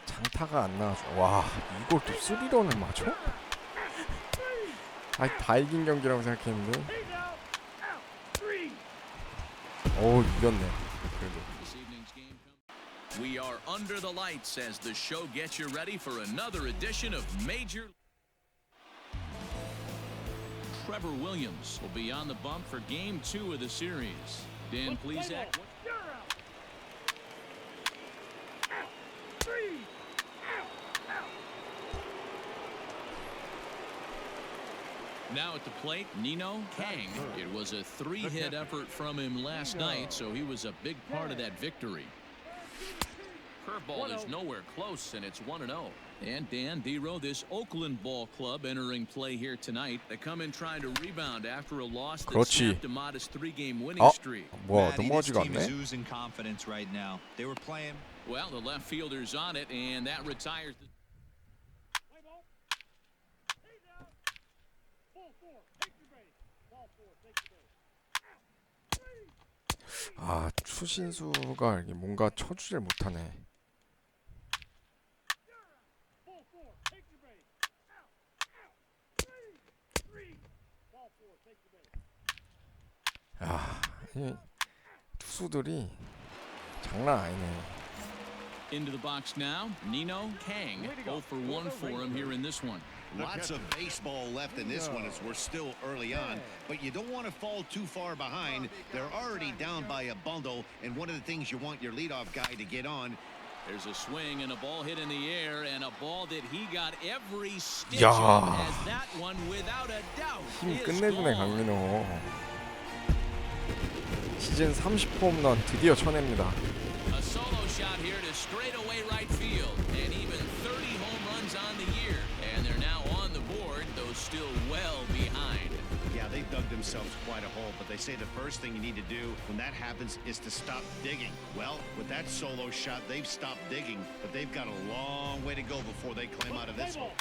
장타가 안 나와줘. 와, 이걸 또 3런을 맞춰? 아니, 다 이긴 경기라고 생각했는데. 오, 이겼네. 그래도. We are under the lights as the show gets you ready for another edition of Major. Trevor Williams will be on the bump for Game 2 of the series. Dan Plesac. Now at the plate, Nino Kang. It was a 3-hit effort from him last night, so he was a big part of that victory. Curveball is nowhere close, and it's 1-0. And Dan Dero, this Oakland ball club entering play here tonight. They come in trying to rebound after a loss that snapped a modest 3-game winning streak. 뭐야, Matty, this 넘어지가 team is 않네. oozing confidence right now. They were playing. Well, the left fielder's on it, and that retires the... 아, 추신수가 이게 뭔가 쳐주질 못하네. 야, 이 투수들이 장난 아니네. Into the box now, Nino Kang. 0 for 1 for him here in this one. Lots of baseball left in this one as we're still early on, but you don't want to fall too far behind. They're already down by a bundle, and one of the things you want your leadoff guy to get on. There's a swing and a ball hit in the air, and a ball that he got every stitch 야. of as that one, without a doubt, 힘 is 끝내주네, gone. 강민호. 시즌 30호 홈런 드디어 쳐냅니다. A solo shot here to straightaway right field, and even 30 home runs on the year, and they're now on the board, though still well behind. Yeah, they dug themselves quite a hole, but they say the first thing you need to do when that happens is to stop digging. Well, with that solo shot, they've stopped digging, but they've got a long way to go before they climb out of this hole.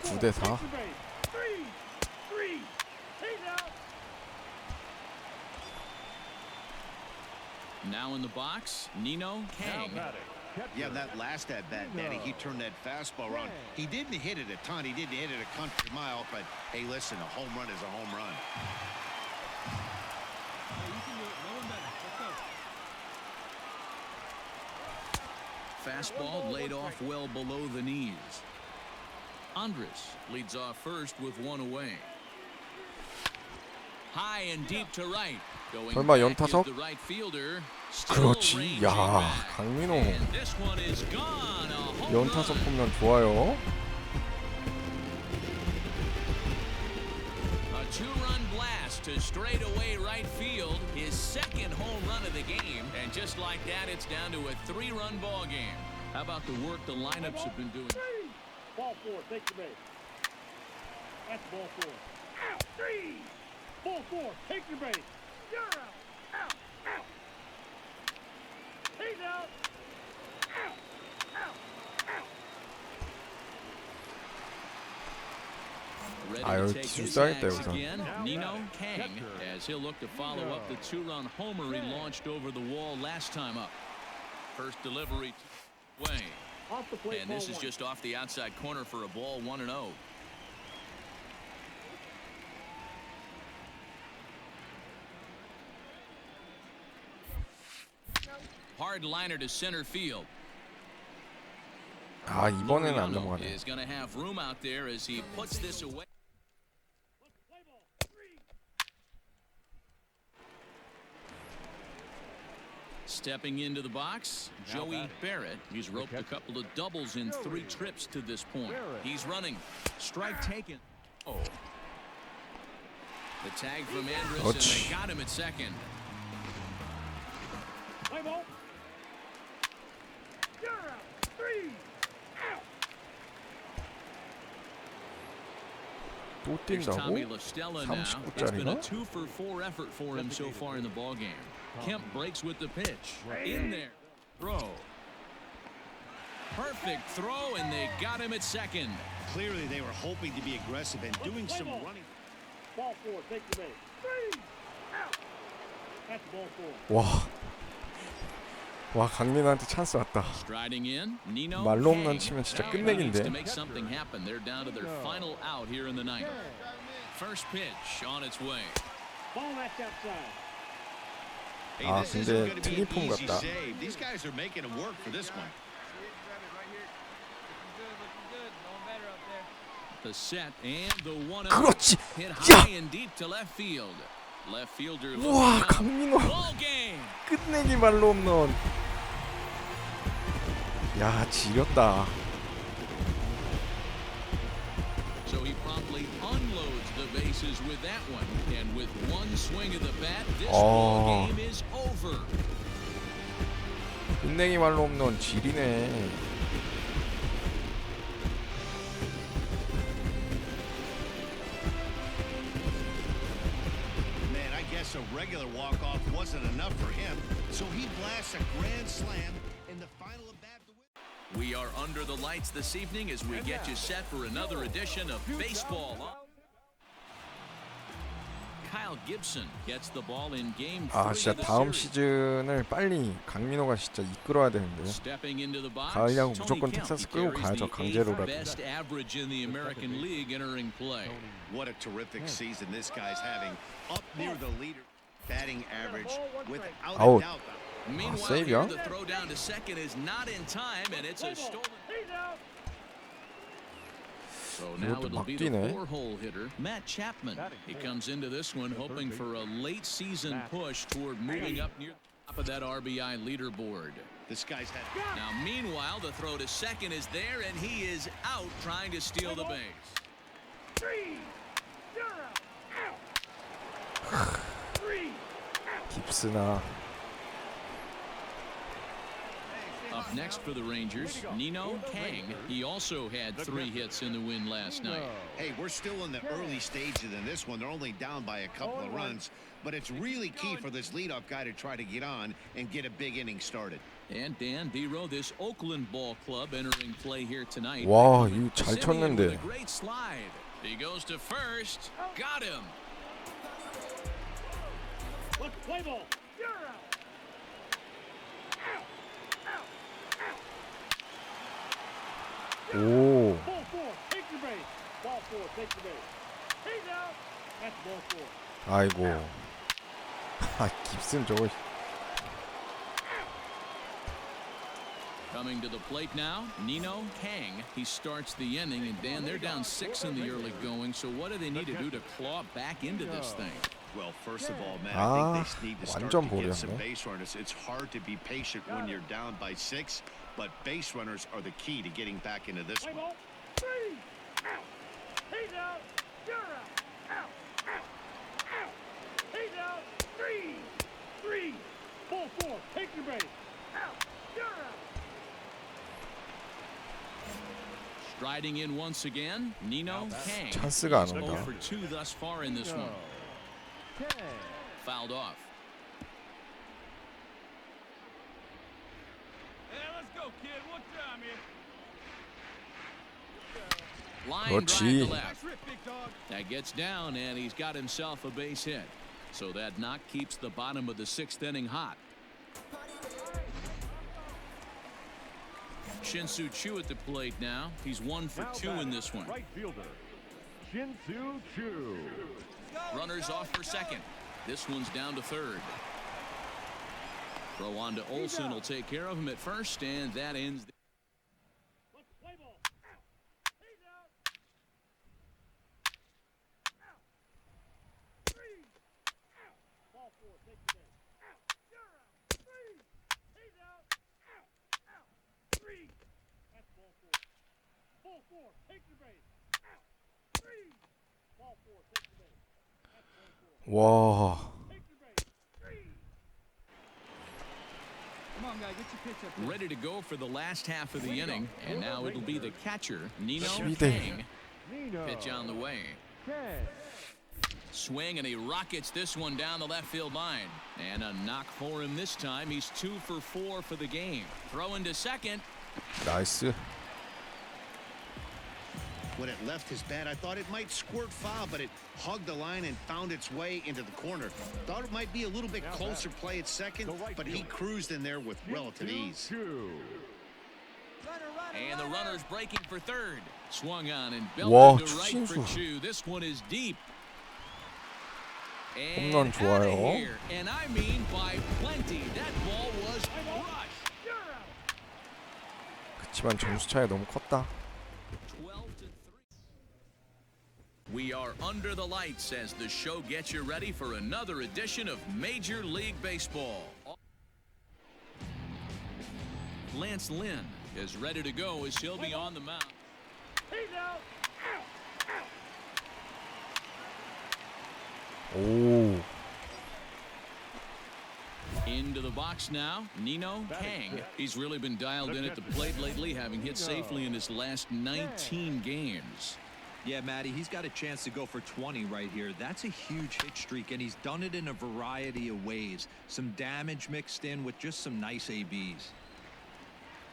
9대4. Now in the box, Nino Kang. Yeah, that last at bat, Matty, he turned that fastball around. He didn't hit it a ton. He didn't hit it a country mile, but hey, listen, a home run is a home run. Fastball laid off well below the knees. Andres leads off first with 1 away. High and deep to right. Going 설마 back is 연타석? the right fielder. Still 그렇지. ranging 야, back. 강민호. And this one is gone. A home 연타석 run. 홈런 좋아요. A 2-run blast to straightaway right field. His second home run of the game. And just like that, it's down to a 3-run ball game. How about the work the lineups have been doing? Ball 4, take the base. That's ball 4. Out, 3. Ball 4, take your base. You're out. Out, out. He's out. Out, out, out. Ready 아유, to take his 기술자겠다, axe 여기서. again, Nino Kang, as he'll look to follow up the 2-run homer he launched over the wall last time up. First delivery way. Off the plate, And this ball is 1. just off the outside corner for a ball, 1-0. Hard liner to center field. 아, 이번에는 안 Loriano 넘어가네. is going to have room out there as he puts this away. Play ball. 3. Stepping into the box, Joey Barrett. He's roped a couple of doubles in 3 trips to this point. He's running. Strike taken. Oh. The tag from Andrus, and they got him at second. Play ball. You're out. 3 out. 또 Here's Tommy 뛴다고? LaStella now. It's been a 39? 2-for-4 effort for him so far in the ball game. Kemp breaks with the pitch. In there. Throw. Perfect throw, and they got him at second. Clearly, they were hoping to be aggressive and doing some running. Ball 4. Take the base. 3 out. That's ball 4. 와. 와, 강민호한테 찬스 왔다. Striding in, Nino 말로 홈런 Kang. 치면 진짜 Now he needs 끝내기인데. to make something happen. They're down to their final out here in the ninth. First pitch on its way. Ball match outside. Hey, 아, this isn't 근데 going to be an 틀리폼 easy 같다. save. These guys are making it work for this one. Grab it right here. Looking good. No one better up there. The set and the 1-0. 그렇지. Hit 야! high and deep to left field. Left fielder 우와, looking up. 강민호. Ball game. 끝내기 말로 홈런. 야, 지렸다. So he promptly unloads the bases with that one. And with one swing of the bat, this ball game is over. 끝내기 말로 홈런 지리네. Man, I guess a regular walk-off wasn't enough for him, so he blasts a grand slam in the final at bat to win. We are under the lights this evening as we get you set for another edition of Baseball. Kyle Gibson gets the ball in game 3 아, 진짜 of the 다음 series. 시즌을 빨리 강민호가 진짜 이끌어야 되는데. Stepping into the box, 가을 야구 Tony 무조건 Kemp. 텍사스 He 끌고 carries 가야죠, the 강제로라도. 8th best average in the American League entering play. What a terrific season this guy's having. Up near the leader batting average without Out. a doubt. Meanwhile, save-ya. here the throw down to second is not in time, and it's a stolen. He's out. So now 이것도 it'll 막 be the 뛰네. 4-hole hitter, Matt Chapman. He comes into this one hoping for a late season push toward moving up near the top of that RBI leaderboard. This guy's had. Now, meanwhile, the throw to second is there, and he is out trying to steal the base. 3 you're out. 3 깁스나. Up next for the Rangers, Nino Kang. He also had 3 hits in the win last night. Hey, we're still in the early stages in this one. They're only down by a couple of runs, but it's really key for this leadoff guy to try to get on and get a big inning started. And Dan Biro, this Oakland ball club entering play here tonight. 와, 이거 잘 Simeon with a 쳤는데. great slide. He goes to first. Got him. Let's play ball. You're out. 오. Ball 4. Take your base. Ball 4. Take the base. He's out. That's ball 4. 아이고. 아, 깁슨 저거. Coming to the plate now, Nino Kang. He starts the inning, and Dan, they're down 6 in the early going. So what do they need to do to claw back into this thing? Well, first of all, man, 아, I think they need to start 완전 to get some 보렸네. base runners. It's hard to be patient when you're down by 6, but base runners are the key to getting back into this Play one. ball. 3 out. He's out. You're out. Out. Out. Out. He's out. 3 Ball 4. Take your base. Out. You're out. Striding in once again, Nino Kang. 찬스가 안 He's 0 온다. for 2 thus far in this one. Fouled off. Hey, let's go, kid. One time here. Line drive 그렇지. to left. Nice rip, big dog. That gets down, and he's got himself a base hit. So that knock keeps the bottom of the 6th inning hot. Shin-Soo Choo at the plate now. He's 1 for 2 in this one. Right fielder, Shin-Soo Choo. Runners off for second. This one's down to third. Throw on to Olsen will take care of him at first, and that ends. Let's play ball. Out. He's out. Out. 3 out. Ball 4. Take the base. Out. You're out. 3 Ball four, take the base. Out. Three. Ball four, take the base. That's ball four. 와. Take the base. Three. Come on, guy, get your pitch up there. Ready to go for the last half of the inning, and now it'll be the catcher, Nino 12대 Kang. Nino. Pitch on the way. Kang. Swing, and he rockets this one down the left field line. And a knock for him this time. He's 2 for 4 for the game. Throwing to second. 나이스. When it left his bat, I thought it might squirt foul, but it hugged the line and found its way into the corner. Thought it might be a little bit closer play at second, but he cruised in there with relative ease. And the runner's breaking for third. Swung on and 와, belted to right for 추신수. 2. This one is deep. 홈런 And outta 좋아요. here. And I mean by plenty. That ball was crushed. 그치만 점수 차이가 너무 컸다. 12-3. We are under the lights as the show gets you ready for another edition of Major League Baseball. Lance Lynn is ready to go as he'll be on the mound. He's out. 오. Into the box now, Nino Kang. He's really been dialed in at the plate lately, having hit safely in his last 19 games. Yeah, Matty, he's got a chance to go for 20 right here. That's a huge hit streak, and he's done it in a variety of ways. Some damage mixed in with just some nice ABs.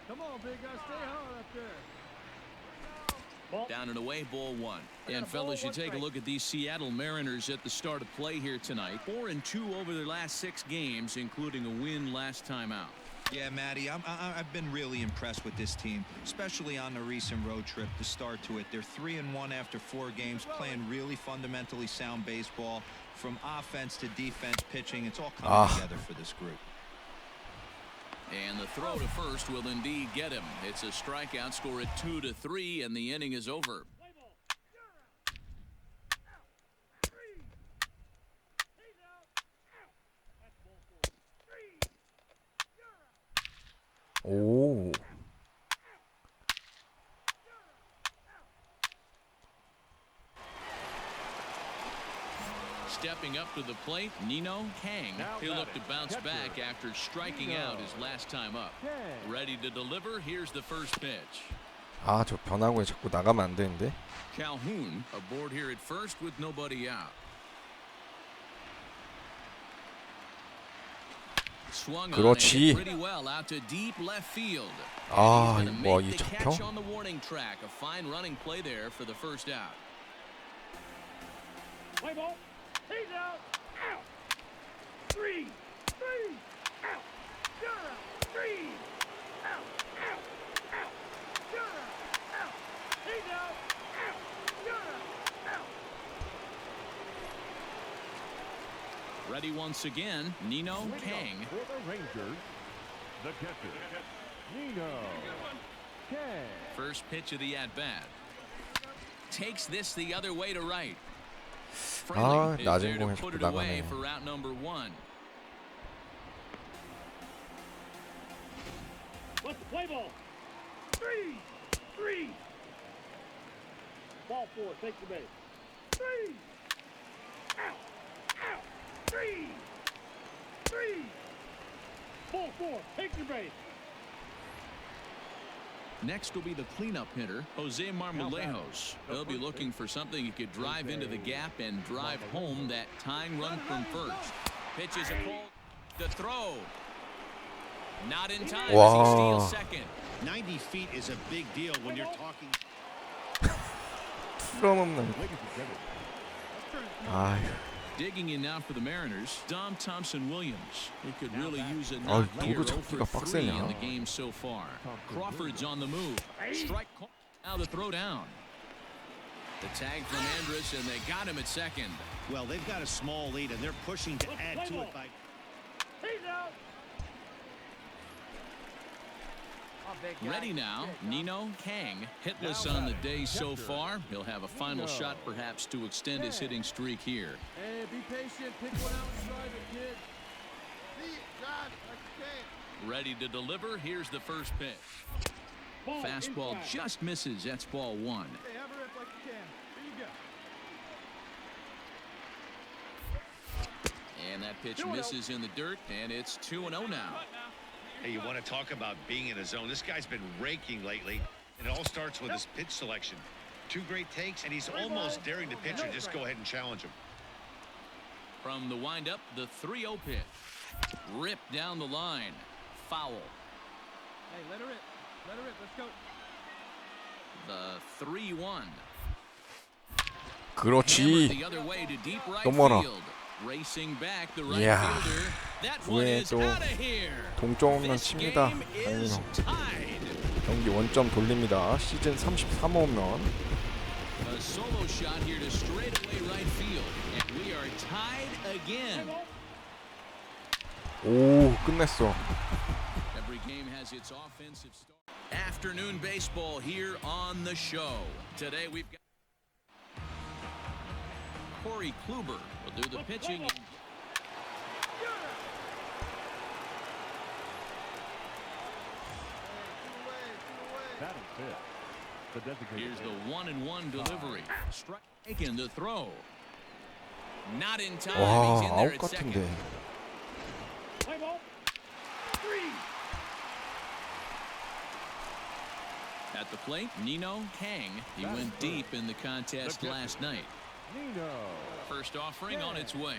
Come on, big guy, stay hard up there. Down and away, ball 1. And fellas, you take a look at these Seattle Mariners at the start of play here tonight. 4-2 over their last 6 games, including a win last time out. Yeah, Matty, I've been really impressed with this team, especially on the recent road trip to start to it. They're 3-1 after 4 games, playing really fundamentally sound baseball. From offense to defense, pitching, it's all coming together for this group. And the throw to first will indeed get him. It's a strikeout, score at 2-3, and the inning is over. 오. Stepping up to the plate, Nino Kang. He'll look to bounce back after striking out his last time up. Ready to deliver. Here's the first pitch. 아, 저 변화구에 자꾸 나가면 안 되는데. Calhoun aboard here at first with nobody out. Swung on 그렇지. it pretty well out to deep left field. 아, And he's 뭐 gonna 이 make the 잡혀? catch on the warning track. A fine running play there for the first out. Play ball. He's out. Out. 3. 3. Out. You're out. 3. Out. Out. Out. You're out. Out. He's out. Out. You're out. Out. Ready once again, Nino Kang. For the Rangers, the catcher, Nino Kang. First pitch of the at-bat. Takes this the other way to right. 아, Friendly is 낮은 there 공에 to put 자꾸 it away 나가네. for route number 1. What's the play ball? 3. 3. Ball 4. Take the base. 3. Out. Out. 3. 3. Ball 4. Take the base. Next will be the cleanup hitter, Jose Marmolejos. He'll be looking for something he could drive into the gap and drive home that tying run from first. Pitches a ball. The throw. Not in time as he steals second. 90 feet is a big deal when you're talking. 풀어놓는. Ladies and gentlemen, 아, Digging in now for the Mariners, Dom Thompson-Williams. He could really use a 아, knock here. 도루 0 잡기가 for 3 in 빡세냐. the game so far. Crawford's on the move. Strike call. Now the throw down. The tag from Andrus, and they got him at second. Well, they've got a small lead, and they're pushing to add to it by. He's out. Oh, big guy. Ready now, Good, Dom. Nino Kang. Hitless on the day so far. He'll have a final shot perhaps to extend his hitting streak here. Hey, be patient. Pick one out and drive it, kid. See it, drive it like you can. Ready to deliver. Here's the first pitch. Fastball just misses. That's ball one. Hey, have a rip like you can. Here you go. And that pitch misses in the dirt, and it's 2-0 now. Hey, you want to talk about being in a zone? This guy's been raking lately, and it all starts with his pitch selection. 2 great takes, and he's almost daring the pitcher just go ahead and challenge him. From the windup, the 3-0 pitch. Ripped down the line. Foul. Hey, let her rip. Let her rip. Let's go. The 3-1. 그렇지. The other way to deep right 넘어라. field. Racing back the right 이야, fielder. That one 후에 is 또 out of here. 동점홈런 This 칩니다. game is 강민호. tied. 경기 원점 돌립니다. 시즌 33홈런. A solo shot here to straightaway right field, and we are tied again. 오, 끝냈어. Every game has its offensive start. Afternoon baseball here on the show. Today we've got Corey Kluber will do the pitching. That is it. The designated Here's hitter. the 1-1 delivery. Strike taken to throw. Not in time. 와, He's in there 아웃 at second. 같은데. Play ball. 3. At the plate, Nino Kang. He went deep in the contest last night. Nino. First offering on its way.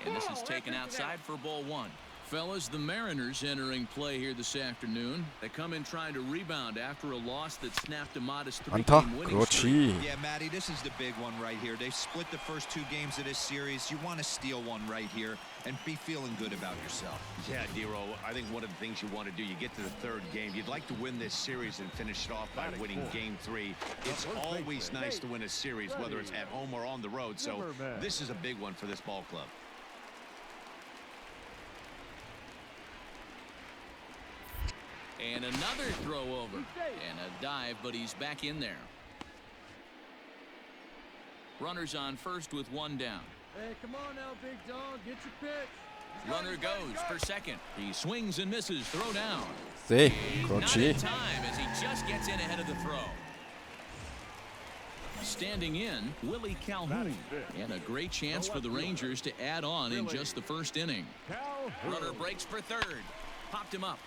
And this is taken outside for ball one. Fellas, the Mariners entering play here this afternoon. They come in trying to rebound after a loss that snapped a modest 안타. 3-game winning streak. 그렇지. Yeah, Matty, this is the big one right here. They've split the first 2 games of this series. You want to steal one right here and be feeling good about yourself. Yeah, Dero, I think one of the things you want to do, you get to the 3rd game, you'd like to win this series and finish it off by winning game 3. It's always nice to win a series, whether it's at home or on the road. So this is a big one for this ball club. And another throw over. And a dive, but he's back in there. Runners on first with 1 down. Hey, come on now, big dog. Get your pitch. Runner goes for second. He swings and misses. Throw down. 세. Not in 그렇지. time as he just gets in ahead of the throw. Standing in, Willie Calhoun. And a great chance for the Rangers to add on in just the first inning. Runner breaks for third. Popped him up.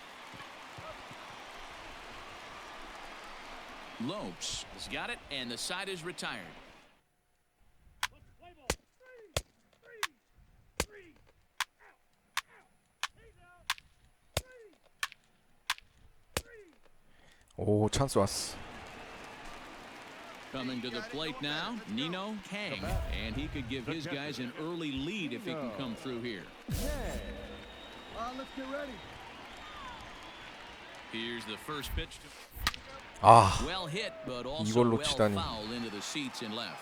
Lopes has got it, and the side is retired. Play ball. 3. 3. Out. He's out. 3. 3. 오, 찬스 왔어. Coming to the plate now, Nino Kang. And he could give his guys an early lead if he can come through here. Let's get ready. Here's the first pitch. 아, Well hit, but also 이걸 well 놓치다니. fouled into the seats and left.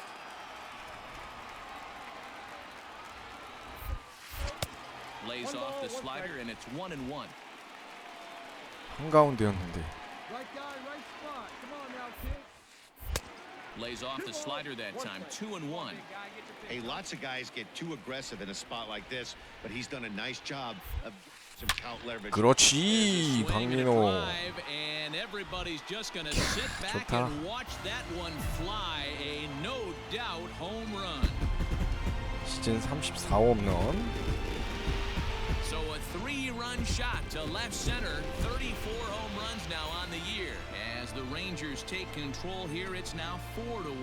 Lays off the slider, and it's 1-1. 한가운데였는데. Right guy, right spot. Come on now, kid. Lays off the slider that time, 2-1. Hey, lots of guys get too aggressive in a spot like this, but he's done a nice job of some count leverage. 그렇지, Swing and a 강민호. drive, and everybody's just going to sit back 좋다. and watch that one fly. A no doubt home run. 시즌 34홈런. So a 3-run shot to left center. 34 home runs now on the year. As the Rangers take control here, it's now 4-1.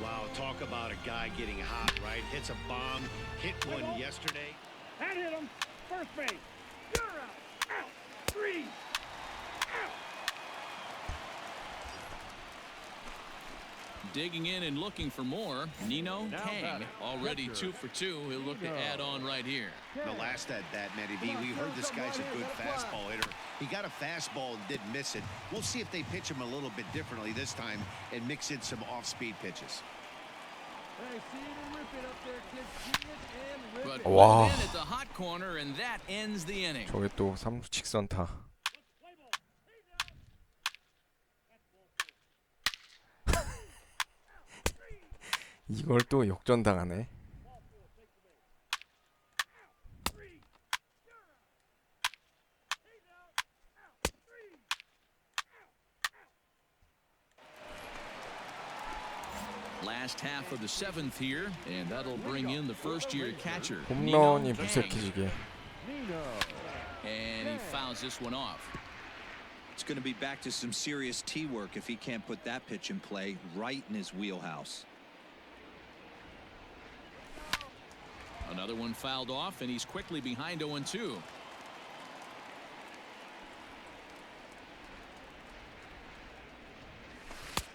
Wow, talk about a guy getting hot, right? Hits a bomb, hit one yesterday. And hit him. First base. You're out. Out. 3. Digging in and looking for more. Nino Kang already 2 for 2. He'll look to add on right here. The last at bat, Matty V, we heard this guy's a good fastball hitter. He got a fastball and didn't miss it. We'll see if they pitch him a little bit differently this time and mix in some off-speed pitches. Hey, see it and rip it up there, kid. See it and rip But it. pulled Wow. in at the hot corner, and that ends the inning. 저게 또 3루 직선타. Play ball. He's out. That's ball 4. 이걸 또 역전당하네. Ball 4. Take the base. Out. 3. You're out. He's out. Out. 3. last half of the 7th here, and that'll bring in the first-year catcher. 홈런이 Nino Kang. 무색해지게. And he fouls this one off. It's going to be back to some serious tee work if he can't put that pitch in play right in his wheelhouse. Another one fouled off, and he's quickly behind 0-2.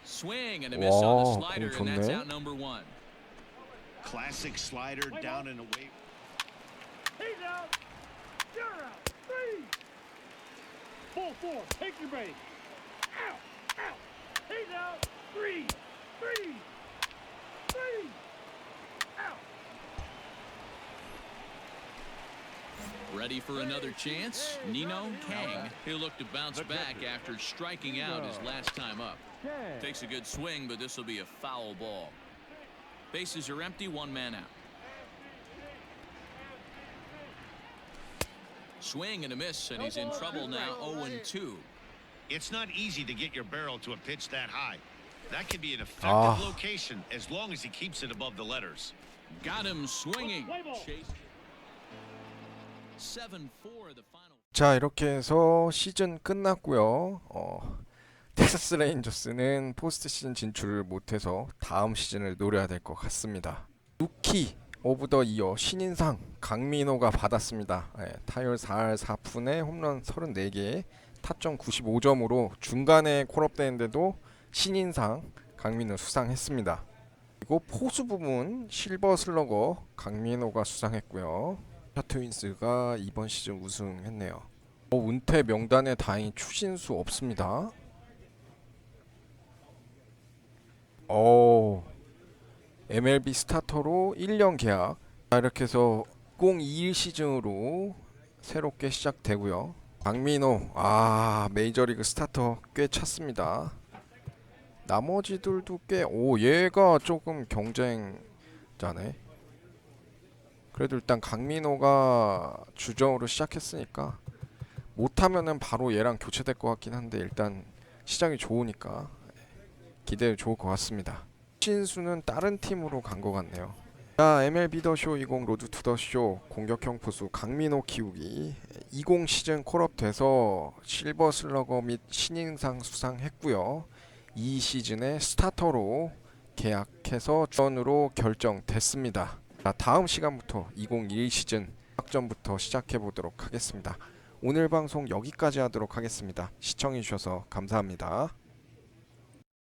Swing and a miss on the slider, and that's out number 1. Classic slider down and away. He's out. You're out. 3. Full 4. Take your base. Out. Out. He's out. 3. 3. 3. Out. Ready for another chance? Nino Kang. He'll look to bounce back after striking out his last time up. Takes a good swing, but this will be a foul ball. Bases are empty, 1 man out. Swing and a miss, and he's in trouble now, 0-2. It's not easy to get your barrel to a pitch that high. That can be an effective location as long as he keeps it above the letters. Got him swinging. Chase. 7-4 the final. 자, 이렇게 해서 시즌 끝났고요. 텍사스 레인저스는 포스트 시즌 진출을 못해서 다음 시즌을 노려야 될 것 같습니다. 루키 오브 더 이어 신인상 강민호가 받았습니다. 타율 4할 4푼에 홈런 34개, 타점 95점으로 중간에 콜업되는데도 신인상 강민호 수상했습니다. 그리고 포수 부문 실버 슬러거 강민호가 수상했고요. 트윈스가 이번 시즌 우승했네요. 은퇴 명단에 다행히 추신수 없습니다. MLB 스타터로 1년 계약. 자, 이렇게 해서 2021 시즌으로 새롭게 시작되고요. 강민호, 메이저리그 스타터 꽤 찼습니다. 나머지들도 꽤, 얘가 조금 경쟁자네. 그래도 일단 강민호가 주정으로 시작했으니까 못하면은 바로 얘랑 교체될 것 같긴 한데 일단 시장이 좋으니까 기대 좋을 것 같습니다. 신수는 다른 팀으로 간 것 같네요. 자, MLB 더쇼 20 로드 투 더쇼 공격형 포수 강민호 키우기 20 시즌 콜업 돼서 실버 슬러거 및 신인상 수상했고요. 이 시즌에 스타터로 계약해서 주전으로 결정됐습니다. 자, 다음 시간부터 2021 시즌 확전부터 시작해 보도록 하겠습니다. 오늘 방송 여기까지 하도록 하겠습니다. 시청해 주셔서 감사합니다.